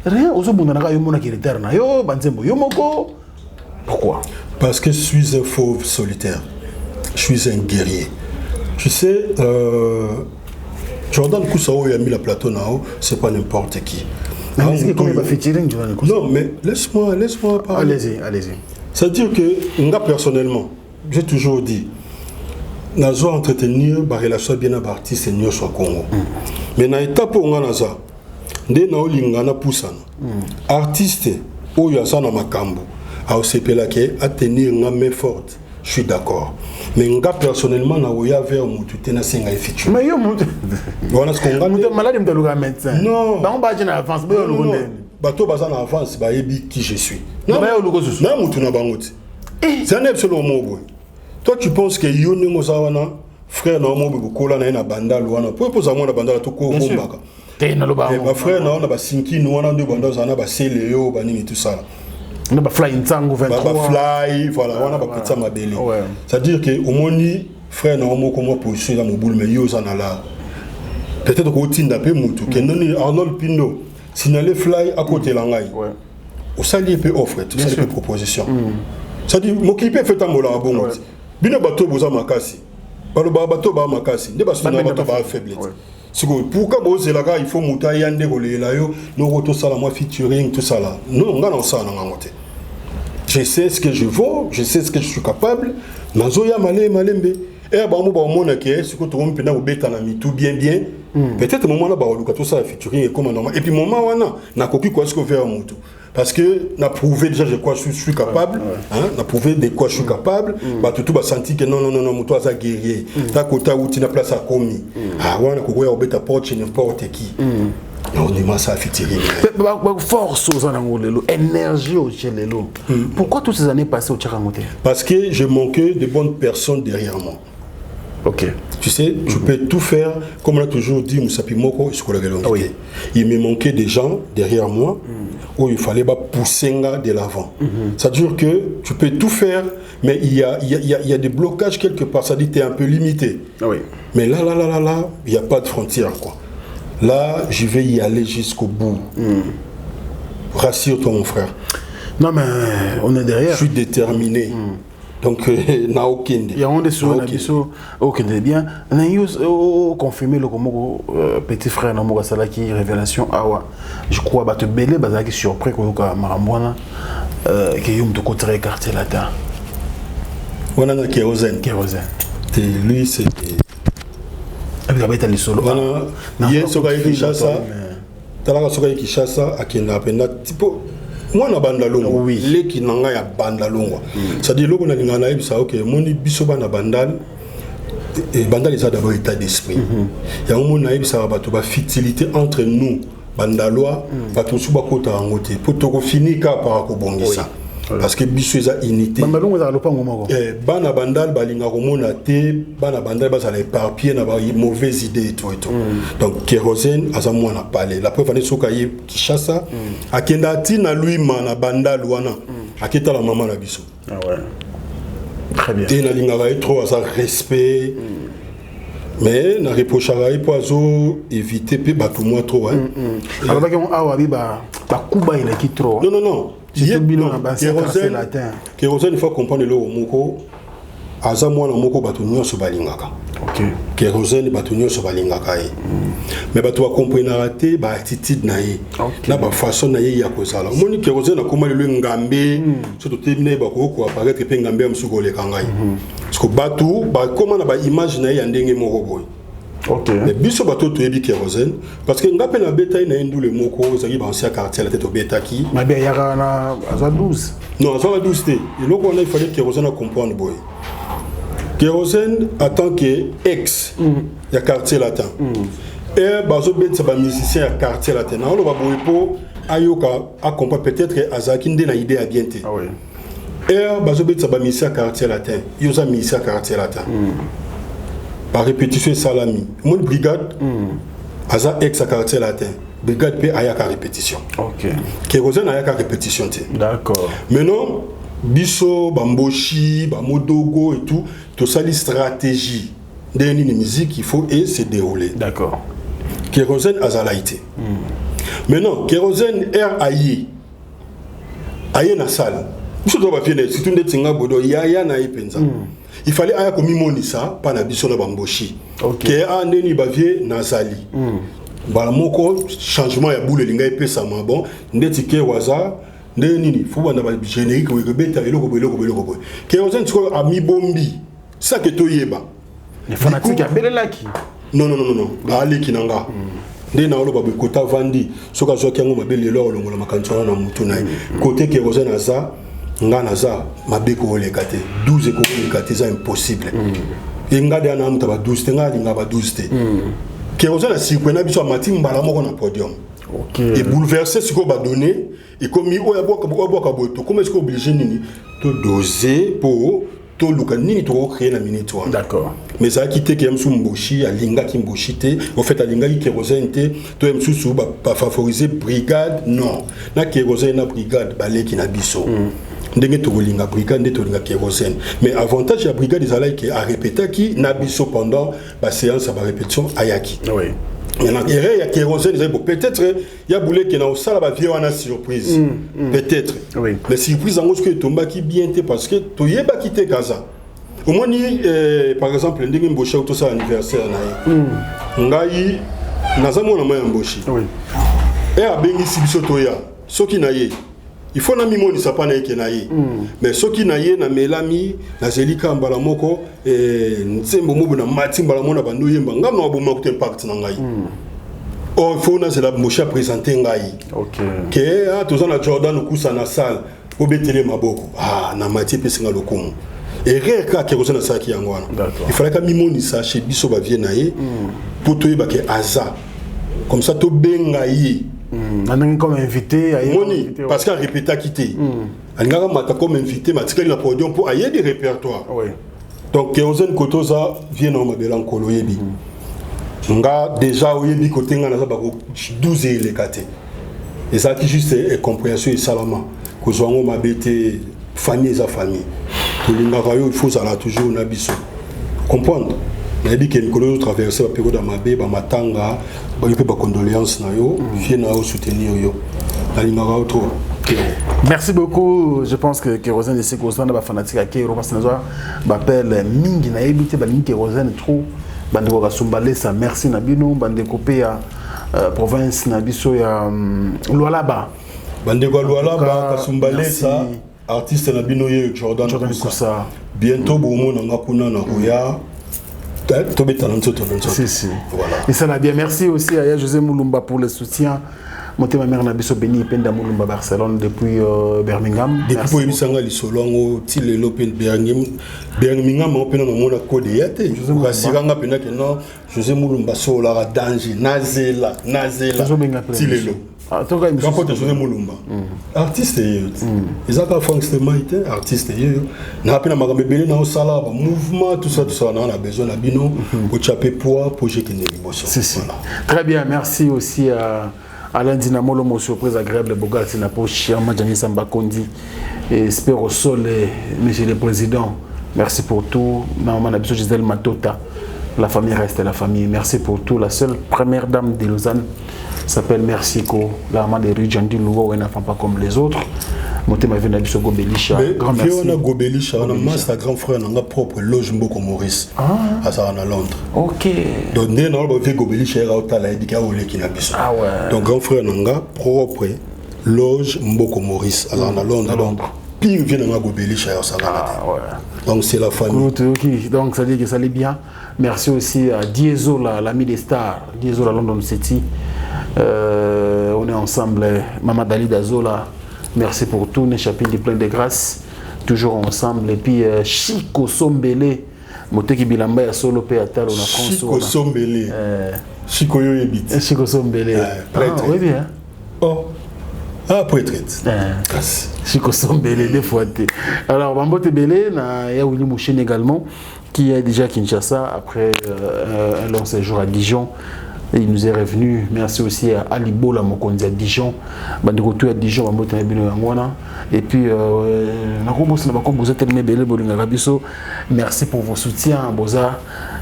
rien ozobunda na yo mona ki retard na yo banzembo yo moko pourquoi parce que je suis un fauve solitaire je suis un guerrier tu sais Jordan Koussao a mis la plateau là-haut c'est pas n'importe qui non mais laisse-moi parler allez-y c'est-à-dire que nga personnellement j'ai toujours dit nazo entretenir ba relation bien avec artiste nyonso Congo mais na étape où nga naza nde na olinga na pusana artiste oyo asana makambo a osepela ke a tenir nga main forte je suis d'accord mais nga personnellement na oya vers mutu tena senga feature mais yo mutu wana ce qu'on mutu malade mtaluka médecin non ba on ba na avance ba yo lukunde bato baza na avance ba yebi qui je suis non ba yo lukosusu na mutu na bangoti c'est un absolument mot. Toi tu penses que Yoni Mozawana, frère na mo bukola na bandal wana, pour poser moi na bandal to ko bombaka. Ma frère na ba sinki no wana de bandal zana ba seleo ba nini tout ça. On ba fly ntango 23. Ba fly, voilà, wana ba kutsa mabele. C'est-à-dire que au moni frère na mo comment position dans mon boule mais yo zana là. Peut-être ko tinda pe mutu que noni Arnold Pindo signaler fly à côté langai. Ouais. Au sali pe offre, tout ça les propositions. Ça dit mo clip fait ta mola bon. Bino bato boza makasi. Balo bato ba makasi. Ne baso na bato ba faiblesse. Siko pourquoi boze la ga il faut muta yande kolela yo no roto sala moi featuring tout ça là. Non, nga na ça na ngote. Je sais ce que je vaux, je sais ce que je suis capable. Nazo ya malembe. Et ba mo ba mona ke siko to mpena obeta na mitu bien. Peut-être moment là ba oluka tout ça featuring et comme normal. Et puis moment wana na koki quoi ce que faire mutu. Parce que n'a prouvé déjà de quoi je suis capable, hein, n'a prouvé de quoi je suis capable, bah tout va sentir que non, toi ça guerrier, ta kota où tu n'as place à commis, ah ouais, on a obéta porte chez n'importe qui, on dit ça fitiri. Force aux anangolelo, énergie au chelelo. Pourquoi toutes ces années passées au Tcharangote? Parce que je manquais de bonnes personnes derrière moi. Ok. Tu sais, je peux tout faire, comme on a toujours dit, Moussapi Moko, il me manquait des gens derrière moi où il fallait pousser de l'avant. C'est-à-dire que tu peux tout faire, mais il y a des blocages quelque part, ça dit que tu es un peu limité. Mais là, il n'y a pas de frontière, quoi. Là, je vais y aller jusqu'au bout. Rassure-toi, mon frère. Non, mais on est derrière. Je suis déterminé. Donc, na aucun. Il y a un des souvenirs aucun des bien. On a confirmé le petit frère Namoga Salaki révélation awa. Je crois que tu belé bazaki surpris que Marambwana que yum de côté quartier là-dedans. On a kérosène. Et lui c'est avec la bête à l'isolo. Voilà. Hier soka Kishasa. Talaka soka Kishasa akenda penda tipo moi na banda longo les qui nanga ya banda longo ça dit loko na ngana ibisa OK moni biso bana bandal et bandal ils a d'abord état d'esprit ya mo na ibisa bato ba futilité entre nous bandalois bato suba kota ngote poto ko finika par ko bongisa parce que biso eza unité Bambalongo za lopango moko. Bana bandal balinga komona te bana bandal bazala éparpillé na ba mauvaise idée et tout. Donc Kérosène aza mwana palais. La preuve est soka ye Kishasa akenda tina lui mana bandal wana akita la maman na biso. Ah ouais. Très bien. Et na linga ba trop asa respect. Mais na reprochara po azo éviter pe ba tout moi trop hein. Alors ba on awa bi ba kuba ina ki trop. Non. Kérosène il faut comprendre le moko aza mwana moko bato nyonso balingaka. OK. Kérosène bato nyonso balingaka ye. Mais bato ba comprendre te ba attitude na ye. Na ba façon na ye ya kozala. Moni Kérosène akoma le ngambe surtout terminé ba ko apparaître pe ngambe amsuko le kangai. Parce que bato ba comment na ba image na ye ya ndenge moko boy. OK. Mais biso bato to yebi Kérosène parce que ngape na beta na ndu le moko zaki ba ancien quartier la tête au beta ki. Ma bien yaka na aza 12. Non, aza 12 te. Et loko on a il fallait Kérosène comprendre boy. Kérosène en tant que ex ya quartier latin. Et bazo bet ba musicien ya quartier latin. Na lo ba boy po ayoka accompagner peut-être azaki ndé na idée à bien te. Ah oui. Et bazo bet ba musicien ya quartier latin. Yoza musicien ya quartier latin. Par répétition salami. Mon brigade aza ex à quartier latin. Brigade pe ayaka répétition. OK. Kérosène ayaka répétition te. D'accord. Maintenant biso bamboshi bamodogo et tout ça les stratégies d'une musique il faut et se dérouler. D'accord. Kérosène azalaïté. Maintenant Kérosène aye na salle. Biso to ba fiene c'est une tinga bodo ya na ipenza. Il fallait aya komi monisa pa na biso na bamboshi. OK. Ke ndeni bavie nazali. Bala moko changement ya boule linga epesa ma bon ndeti ke waza nini faut bana ba générique we beta eloko boy. Kérosène tiko ami bombi. Ça que to yeba. Les fanatiques à belelaki. Non. Ali kinanga. Ndena olo ba kota vandi soka zo kengo mabele lo longola makantsona na mutu na. Côté Kérosène aza ngana za mabeko olekate 12 ko olekate ça impossible. Ingade ana mta ba 12 tenga linga ba 12 te. Kérosène a sikwena biso mati mbala moko na podium. OK. Et bouleversé ce qu'on va donner et comme il y a beaucoup comment est-ce qu'on obligé nini to doser pour to luka nini to créer la minute. D'accord. Mais ça a quitté qui aime sous mboshi, à linga qui mboshi te, en fait à linga qui Kérosène te, to aime sous pas favoriser brigade non. Na Kérosène na brigade balé qui na biso. Ndenge to linga brigade ndé to linga Kérosène. Mais avantage la brigade des alay qui a répété qui na biso pendant la séance à la répétition ayaki. Oui. Il y a Kérosène, peut-être il y a boulé qui n'a pas ça la vie on a surprise. Peut-être. Oui. Mais surprise en gros que tomba qui bien te parce que tu y es pas quitté Gaza. Au moins par exemple ndenge mbocha tout ça anniversaire na. Ngai nazamo na moya mbochi. Oui. Et a bengi sibiso toya. Soki na ye. Il faut na mimoni sapa na yeke na ye. Mais soki na ye na melami na zelika mbala moko nzembo mobu na mati mbala mona bando yemba ngam na bomba ku impact na ngai. Oh il faut na zela mosha présenter ngai. OK. Que tozana Jordan okusa na salle obetele maboko. Na mati pe singa lokumu. Et reka Kérosène ça ki yangwana. Il fallait que mimoni sache biso ba vie na ye pour to yeba ke aza. Comme ça to benga ye. Comme invité Moni, parce qu'à répéter à quitter. Elle n'a pas comme invité, mais elle a podium pour ailleurs des répertoires. Oui. Donc Kérosène Kotoza vient dans ma belle en Koloyebi. Nga déjà oyebi côté nga na ba 12 les katé. Et ça qui juste est compréhension et salama. Que zongo ma bête famille sa famille. Tout linga rayo il faut ça là toujours na biso. Comprendre. Mais dit que Nicolas traversé la période d'Amabé, Bamatanga, il peut pas condoléances na yo, viens na soutenir yo. Merci beaucoup. Je pense que Kérosène de ces causes là fanatique à Kéro parce que nous appelle mingi na ebité ba Kérosène trop bande ko kasumbalé ça merci na bino bande kopé ya province na biso ya Lualaba bande ko Lualaba kasumbalé ça artiste na bino ye Jordan Kusa bientôt bomo na ngakuna na koya. Si. Voilà. Et ça va bien. Merci aussi à José Moulumba pour le soutien. Monté ma mère Nabiso Beni Penda Moulumba Barcelone depuis Birmingham. Depuis Emisanga Lisolongo, Tile Lopen Birmingham, on peut nous code yate. Rasiranga pena que non, José Moulumba Sola danger, Nazela, Tilelo. Quand tu es Moulumba, artiste, ils ont Frank Stemai, artiste, ils ont un mouvement, tout ça, on a besoin de bino, pour chaper poids, pour jeter des émotions. Très bien, merci aussi à Alain Dinamo, l'homme surprise agréable, Bogal, c'est la poche, Chirma, Djani Samba Kondi, et Espère au sol, monsieur le président, merci pour tout. Maman Nabiso Gisèle Matota, la famille reste la famille, merci pour tout. La seule première dame de Lausanne s'appelle Mercico, la maman de rue Djandi Louvo, elle n'a pas comme les autres. Monté ma vie Nabiso Gobelisha. Grand merci. On a Gobelisha, on a master grand frère, on a propre loge Mboko Maurice, à ça à Londres. Ok. Donc, nous avons vu Gobelisha, il y a ah ouais. donc, grand frère, on a propre loge Mboko Maurice, à Londres. Donc, pire vient dans Gobelisha, donc c'est la famille. Donc, ça veut dire que ça allait bien. Merci aussi à Diesola, l'ami des stars, Diesola London City. On est ensemble, Maman Dalida Zola, merci pour tout, les chapitres plein de grâce, toujours ensemble. Et puis Chico Sombele, Moteki Bilamba ya solo pe atalo na France. Chico Sombele. Chico Yoyebit. Chico Sombele. Oui bien. Oh. Ah, prêtre. Chico Sombele, deux fois. Alors, Bambote Belé, il y a Willy Mouchen également, qui est déjà à Kinshasa après un long séjour à Dijon. Il nous est revenu. Merci aussi à Ali Bola Mokonzi à Dijon. Bandikotou à Dijon, Bambote Belé Angwana. Et puis, merci pour vos soutiens, Boza.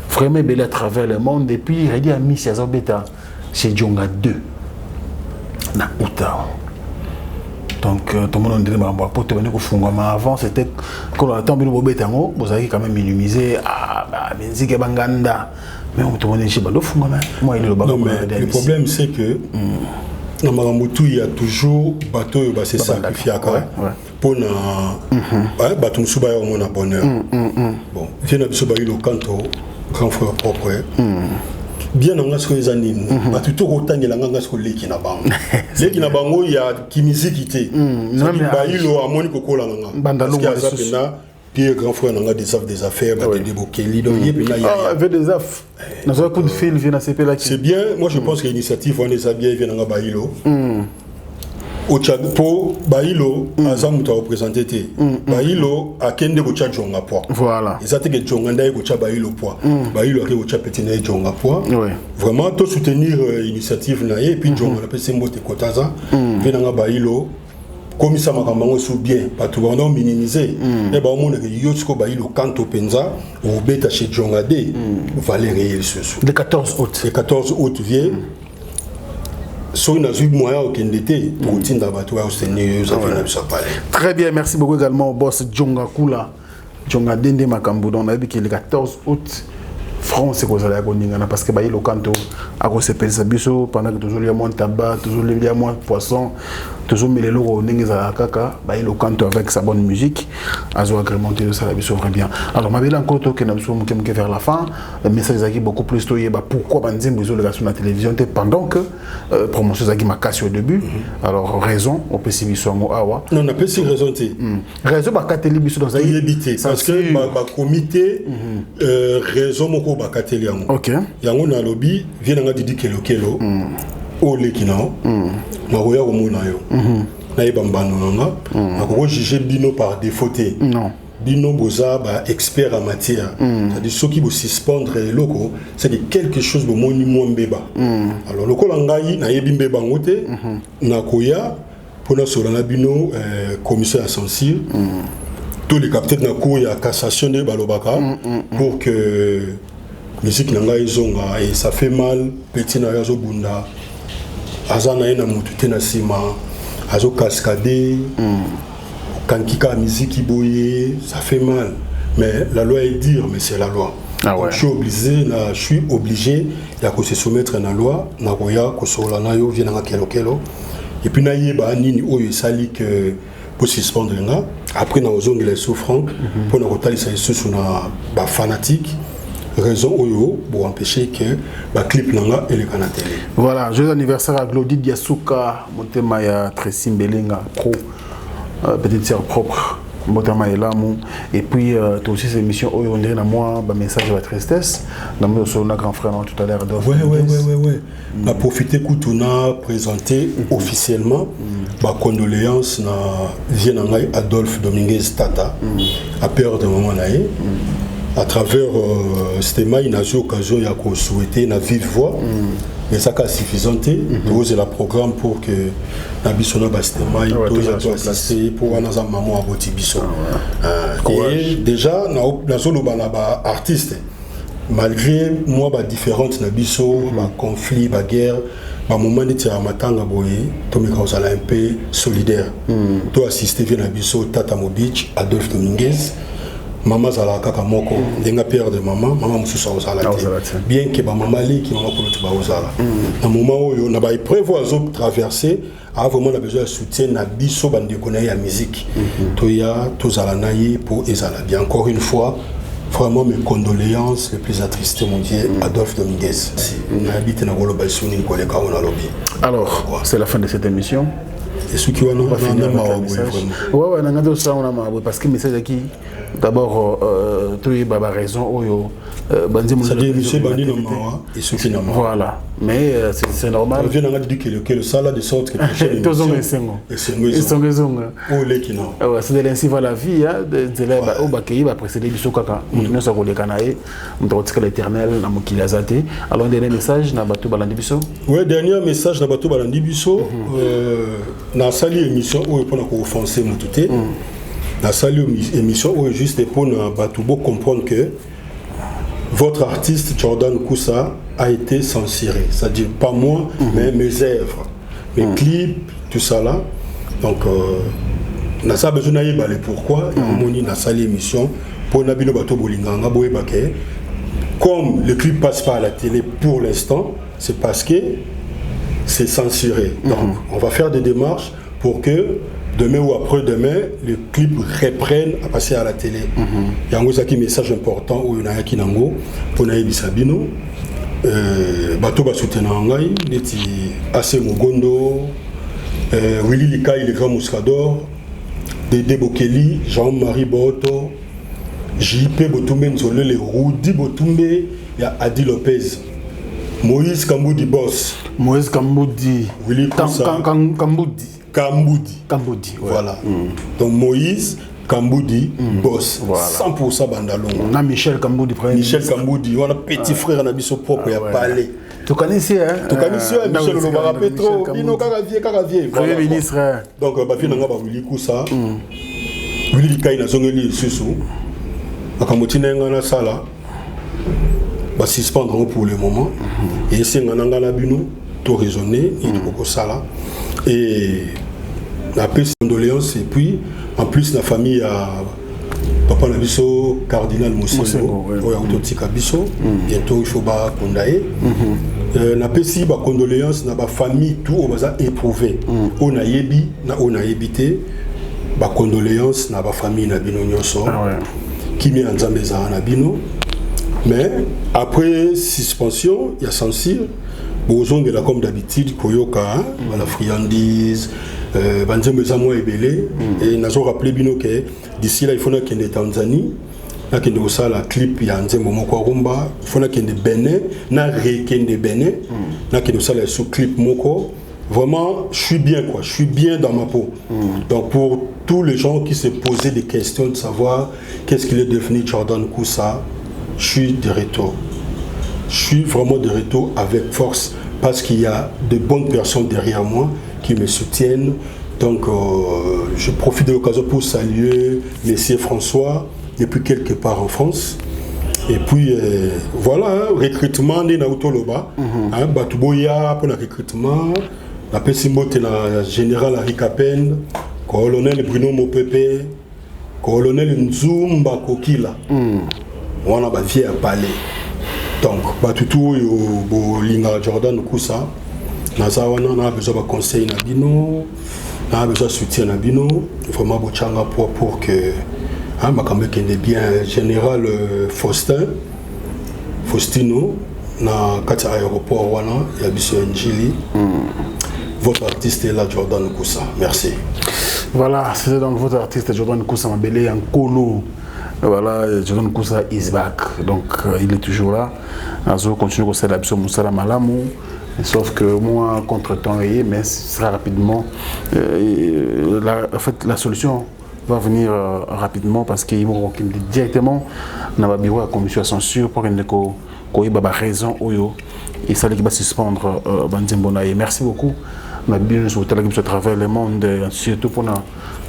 Vraiment Belé à travers le monde. Et puis, il a mis chez Zobeta, chez Djonga 2, na Outaou. Donc, tout le monde dit que avant, c'était quand on attend vous avez quand même minimisé. Ah, Benzike Banganda. Mais on te dit que le problème, c'est que dans Maramoutou, il y a toujours bateau qui s'est sacrifié pour bateau qui a bonheur. Bon, il y a un canto, grand frère propre. Bien dans les années, tout autant il y a les na bango. Les na bango il y a qui musique qui bailo amoni kokola nanga. Parce que ça Pierre grand frère nanga des affaires des bokeli donc il y a avec des affaires. Dans un coup de fil vient à CP là. C'est bien, moi je pense que l'initiative on est bien vient nanga bailo. Au Tchad pour bailo ensemble tu représenté bailo a kende ko Tchad jonga poa voilà ils attaquent que jonga ndai ko Tchad bailo poa bailo ke ko Tchad petit na jonga poa vraiment to soutenir initiative na et puis jonga la pese mbote kotaza venanga bailo comme ça makambango sou bien pas tout on minimiser et ba omona que yotsko bailo kanto penza ou beta chez jonga de Valérie le 14 août le 14 août vient sur une azul moyen aucun été pour une d'abattoir au Seigneur très bien merci beaucoup également au boss Djonga Kula Djonga Dende Makambo on a dit que le 14 août France est causé à Gondingana parce que bah il au canto à cause de ces biso pendant que toujours il y a moins de tabac toujours il y a moins de poisson toujours mais les locaux n'engagent kaka bah il au canto avec sa bonne musique à zo agrémenté de ça la biso vraiment bien alors ma belle encore que nous sommes vers la fin le message qui beaucoup plus tôt bah pourquoi banzim biso le sur la télévision pendant que promotion zaki ma casse au début alors raison on peut si biso mo awa non on a pas si raison té raison bah kateli biso dans ça éviter parce que ma comité raison moko bakateli yango yango na lobby vient nga didi kelo o lekino maroya ko mona yo na ibambano nga akoko juger bino par défaut non bino boza ba expert en matière c'est-à-dire ceux qui vous suspendre loko c'est que quelque chose bo moni mo mbeba alors lokola ngai na yebi mbeba ngote na koya pona solana bino commissaire à censure tous les capitaines na cour ya cassation de balobaka pour que musique nanga izonga et ça fait mal petit na yazo bunda azana ina mutu tena sima azo cascader kankika musique boye ça fait mal mais la loi est dure mais c'est la loi je suis obligé ya ko se soumettre na loi na koya ko sola na yo vient na kelo et puis na yeba nini oyo sali que pour suspendre nga après na ozongi les souffrants pour na kotalisa sous na ba fanatique raison oyo pour empêcher que ba clip nanga et le canal télé. Voilà, joyeux anniversaire à Glody Diasuka, Motema ya Tracy Mbelenga pro petite sœur propre Motema Elamu Et puis, tu as aussi ces émissions où on dirait, moi, message de la tristesse. Dans mon grand frère tout à l'heure. Ouais. On a profité quand on a présenté officiellement ma condoléance na Vienangai Adolphe Dominguez Tata, à père de maman naïe. À travers cette maille, il a eu l'occasion de souhaiter une vive voix. Mais ça n'est suffisant. C'est le programme pour que Nabisona Bastema ait assisté pour un maman à Botibiso. Et déjà, nous sommes artistes. Malgré moi, différentes Nabiso, conflits, guerre, moment de Matanga Boye, Tommy Kausala un peu solidaire. Tu assisté à Nabiso, Tata Mobich, Adolphe Dominguez. Maman zala kaka moko denga père de maman mususa ozala bien que maman li qui maman pour tuba ozala na moment où on a prévu à traverser a vraiment besoin de soutien na biso bande connait la musique to ya to zala nayi pour ezala bien encore une fois vraiment mes condoléances les plus attristés mon Dieu Adolphe Dominguez na habite na golo basuni ko le kaona lobby. Alors c'est la fin de cette émission. Et ceux qui ont parce que le message qui d'abord tu as raison voilà mais c'est normal c'est de l'ainsi va la vie l'éternel alors dernier message oui dernier message na bato balandi biso na sali émission où pour nous offenser mututé na sali émission où juste pour nous batubo comprendre que votre artiste Jordan Koussa a été censuré, c'est-à-dire pas moi mais mes œuvres, mes clips, tout ça là. Donc na sa besoin d'aller balé pourquoi moni na sali émission pour na bino bato bolinganga boye baké comme le clip passe pas à la télé pour l'instant, c'est parce que c'est censuré. Donc, on va faire des démarches pour que demain ou après-demain, les clips reprennent à passer à la télé. Il y a un message important où il y a un qui nango pour naïbi Sabino. Bato ba soutenir ngai, neti Ase Mugondo, Willy Likai, le grand Mouscador, Dédé Bokeli, Jean-Marie Boto, JP Botumbe Nzole, les Rudy Botumbe, il y a Adi Lopez. Moïse Kamboudi boss. Moïse Kamboudi. Willy Koussa. Kamboudi. Voilà. Donc Moïse Kamboudi boss. Voilà. 100% Bandalongo. On a Michel Kamboudi. Michel Kamboudi. On a petit frère, on a biso propre, il y a parlé. Tu connais ici, hein? Tu connais ici, Michel Olobara Petro. Dino Karavier. Premier ministre. Donc, Bafi Nanga Willy Koussa. Willy Likai na Zongeli Susu. Akamotine Ngana Sala. Va suspendre pour le moment et c'est un angala bino tout raisonner il faut ça là et la condoléances et puis en plus la famille a papa Nabiso cardinal Moussengo autotika biso bientôt il faut ba kondaye na pesi ba condoléances na ba famille tout on va éprouver on a yebi na on a évité ba condoléances na ba famille na bino nyonso qui met en zambeza na bino. Mais après suspension, il y a censure. Besoin de la comme d'habitude, Koyoka, la friandise, Banzemezamo et Belé. Et nous avons rappelé que d'ici là, il faut qu'il y ait Tanzanie. Là, il y a la clip, il y a un Momoko Rumba. Il faut qu'il y ait Bénin, na Reken de Bénin. Là, il y a le sous-clip Moko. Vraiment, je suis bien, quoi. Je suis bien dans ma peau. Donc, pour tous les gens qui se posaient des questions de savoir qu'est-ce qu'il est devenu Jordan Koussa, je suis de retour. Je suis vraiment de retour avec force parce qu'il y a de bonnes personnes derrière moi qui me soutiennent. Donc, je profite de l'occasion pour saluer Monsieur François depuis quelque part en France. Et puis, voilà, recrutement de Nautoloba. Batouboya pour le recrutement. La Pessimbote, la général Arikapen, colonel Bruno Mopepe, colonel Nzumba Kokila. On a vie à parler. Donc, Batoutou Linga Jordan Koussa, on a besoin de conseils Nabino, on a besoin de soutien Nabino, vraiment pour que ma bien général Faustino, na kati aéroport wana ya biso Njili. Votre artiste est là, Jordan Koussa. Merci. Voilà, c'est donc votre artiste Jordan Koussa Mabele en colo. Voilà, Jordan Kousa is back. Donc, il est toujours là. Azo continue à faire l'absence Moussala Malamou. Sauf que moi, contre-temps, mais ce sera rapidement. En fait, la solution va venir rapidement parce qu'ils vont directement dans le bureau de la commission de censure pour qu'il y ait raison. Et ça va suspendre Banzembona. Et merci beaucoup. On a bien à travers le monde, surtout pour la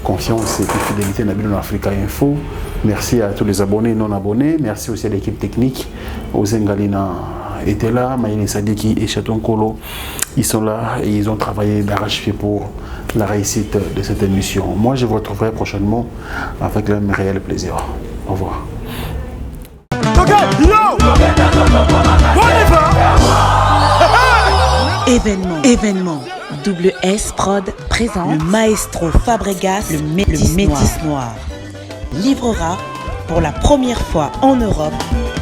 confiance et la fidélité dans Africa Info. Merci à tous les abonnés et non abonnés. Merci aussi à l'équipe technique. Ozengalina était là, Maïli Sadiki et Chaton Kolo. Ils sont là et ils ont travaillé d'arrache-pied pour la réussite de cette émission. Moi, je vous retrouverai prochainement avec le réel plaisir. Au revoir. Événement. Double S Prod présente le maestro Fabregas, le Métis Noir. Livrera pour la première fois en Europe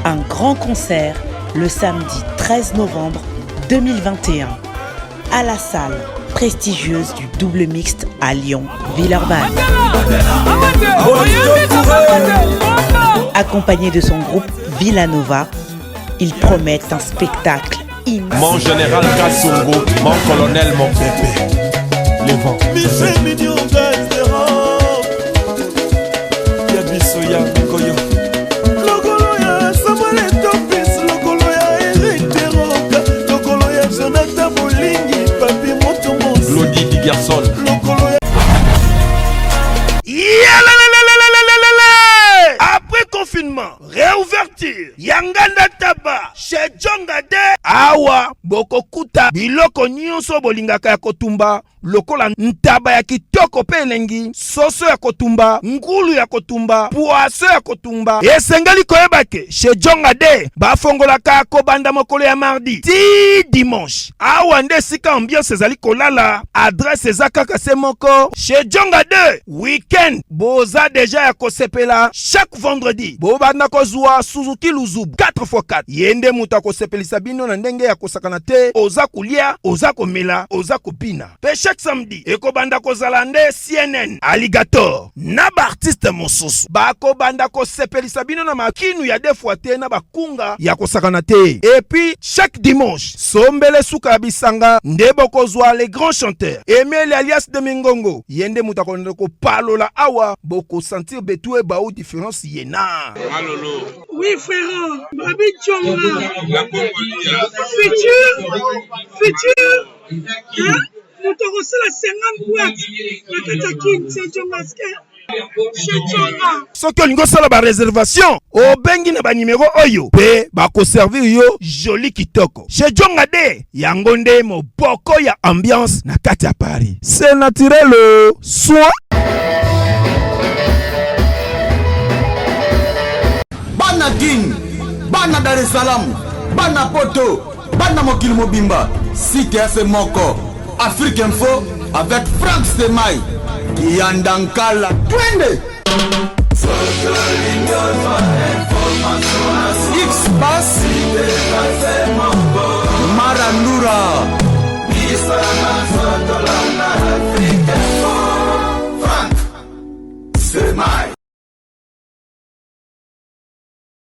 un grand concert le samedi 13 novembre 2021 à la salle prestigieuse du Double Mixte à Lyon, Villeurbanne. Accompagné de son groupe Villanova, ils promettent un spectacle immense. Mon général Kassungu, mon colonel, mon bébé. Les vents. Lodi di garçon. Après confinement, réouverture, Yanganda Taba, chez Djongade, Awa, Bokokuta, Biloko Nyonso Bolingaka ya Kotumba, lokola ntaba ya kitoko pe elengi, soso ya kotumba, ngulu ya kotumba, poaso ya kotumba. Esengali koyebake, chez Djongade, bafongolaka kobanda mokolo ya mardi, ti dimanche. Awa nde sika ambiance ezali kolala, adresse ezaka se moko, chez Djongade, weekend, boza deja ya kosepela, chaque vendredi, bobanda kozwa Suzuki Luzubu 4x4. Yende muta kosepelisa bino na ndenge ya kosakana te, oza kulia, oza komela, oza kopina. Pe chaque samedi, ekobanda kozala nde CNN, Alligator, na ba artiste mosusu. Bako banda kosepelisa bino na makinu ya defwa te na bakunga ya kosakana te. Et puis, chaque dimanche, sombele suka bisanga, ndebo kozwa les grands chanteurs. Emile alias de Mingongo, yende muta ko palola awa, boko sentir betue ba ou différence yena. Malolo. Oui, frère, Babi Tchonga. La Congolia. Futur. Hein? Nous t'avons la 50 boîtes. La Katakin, c'est John Masquer. Soki olingo sala ba réservation obengi na ba numéro oyo pe ba ko servir yo joli kitoko chez Djongade yango nde moboko ya ambiance na kati ya Paris. C'est naturel soit Bana Guine, Bana Dar es Salaam, Bana Poto, Bana Mokili Mobimba, CTF Moko, Afrique Info avec Franck Semaï, Kiandankala, Twende. X-Bass,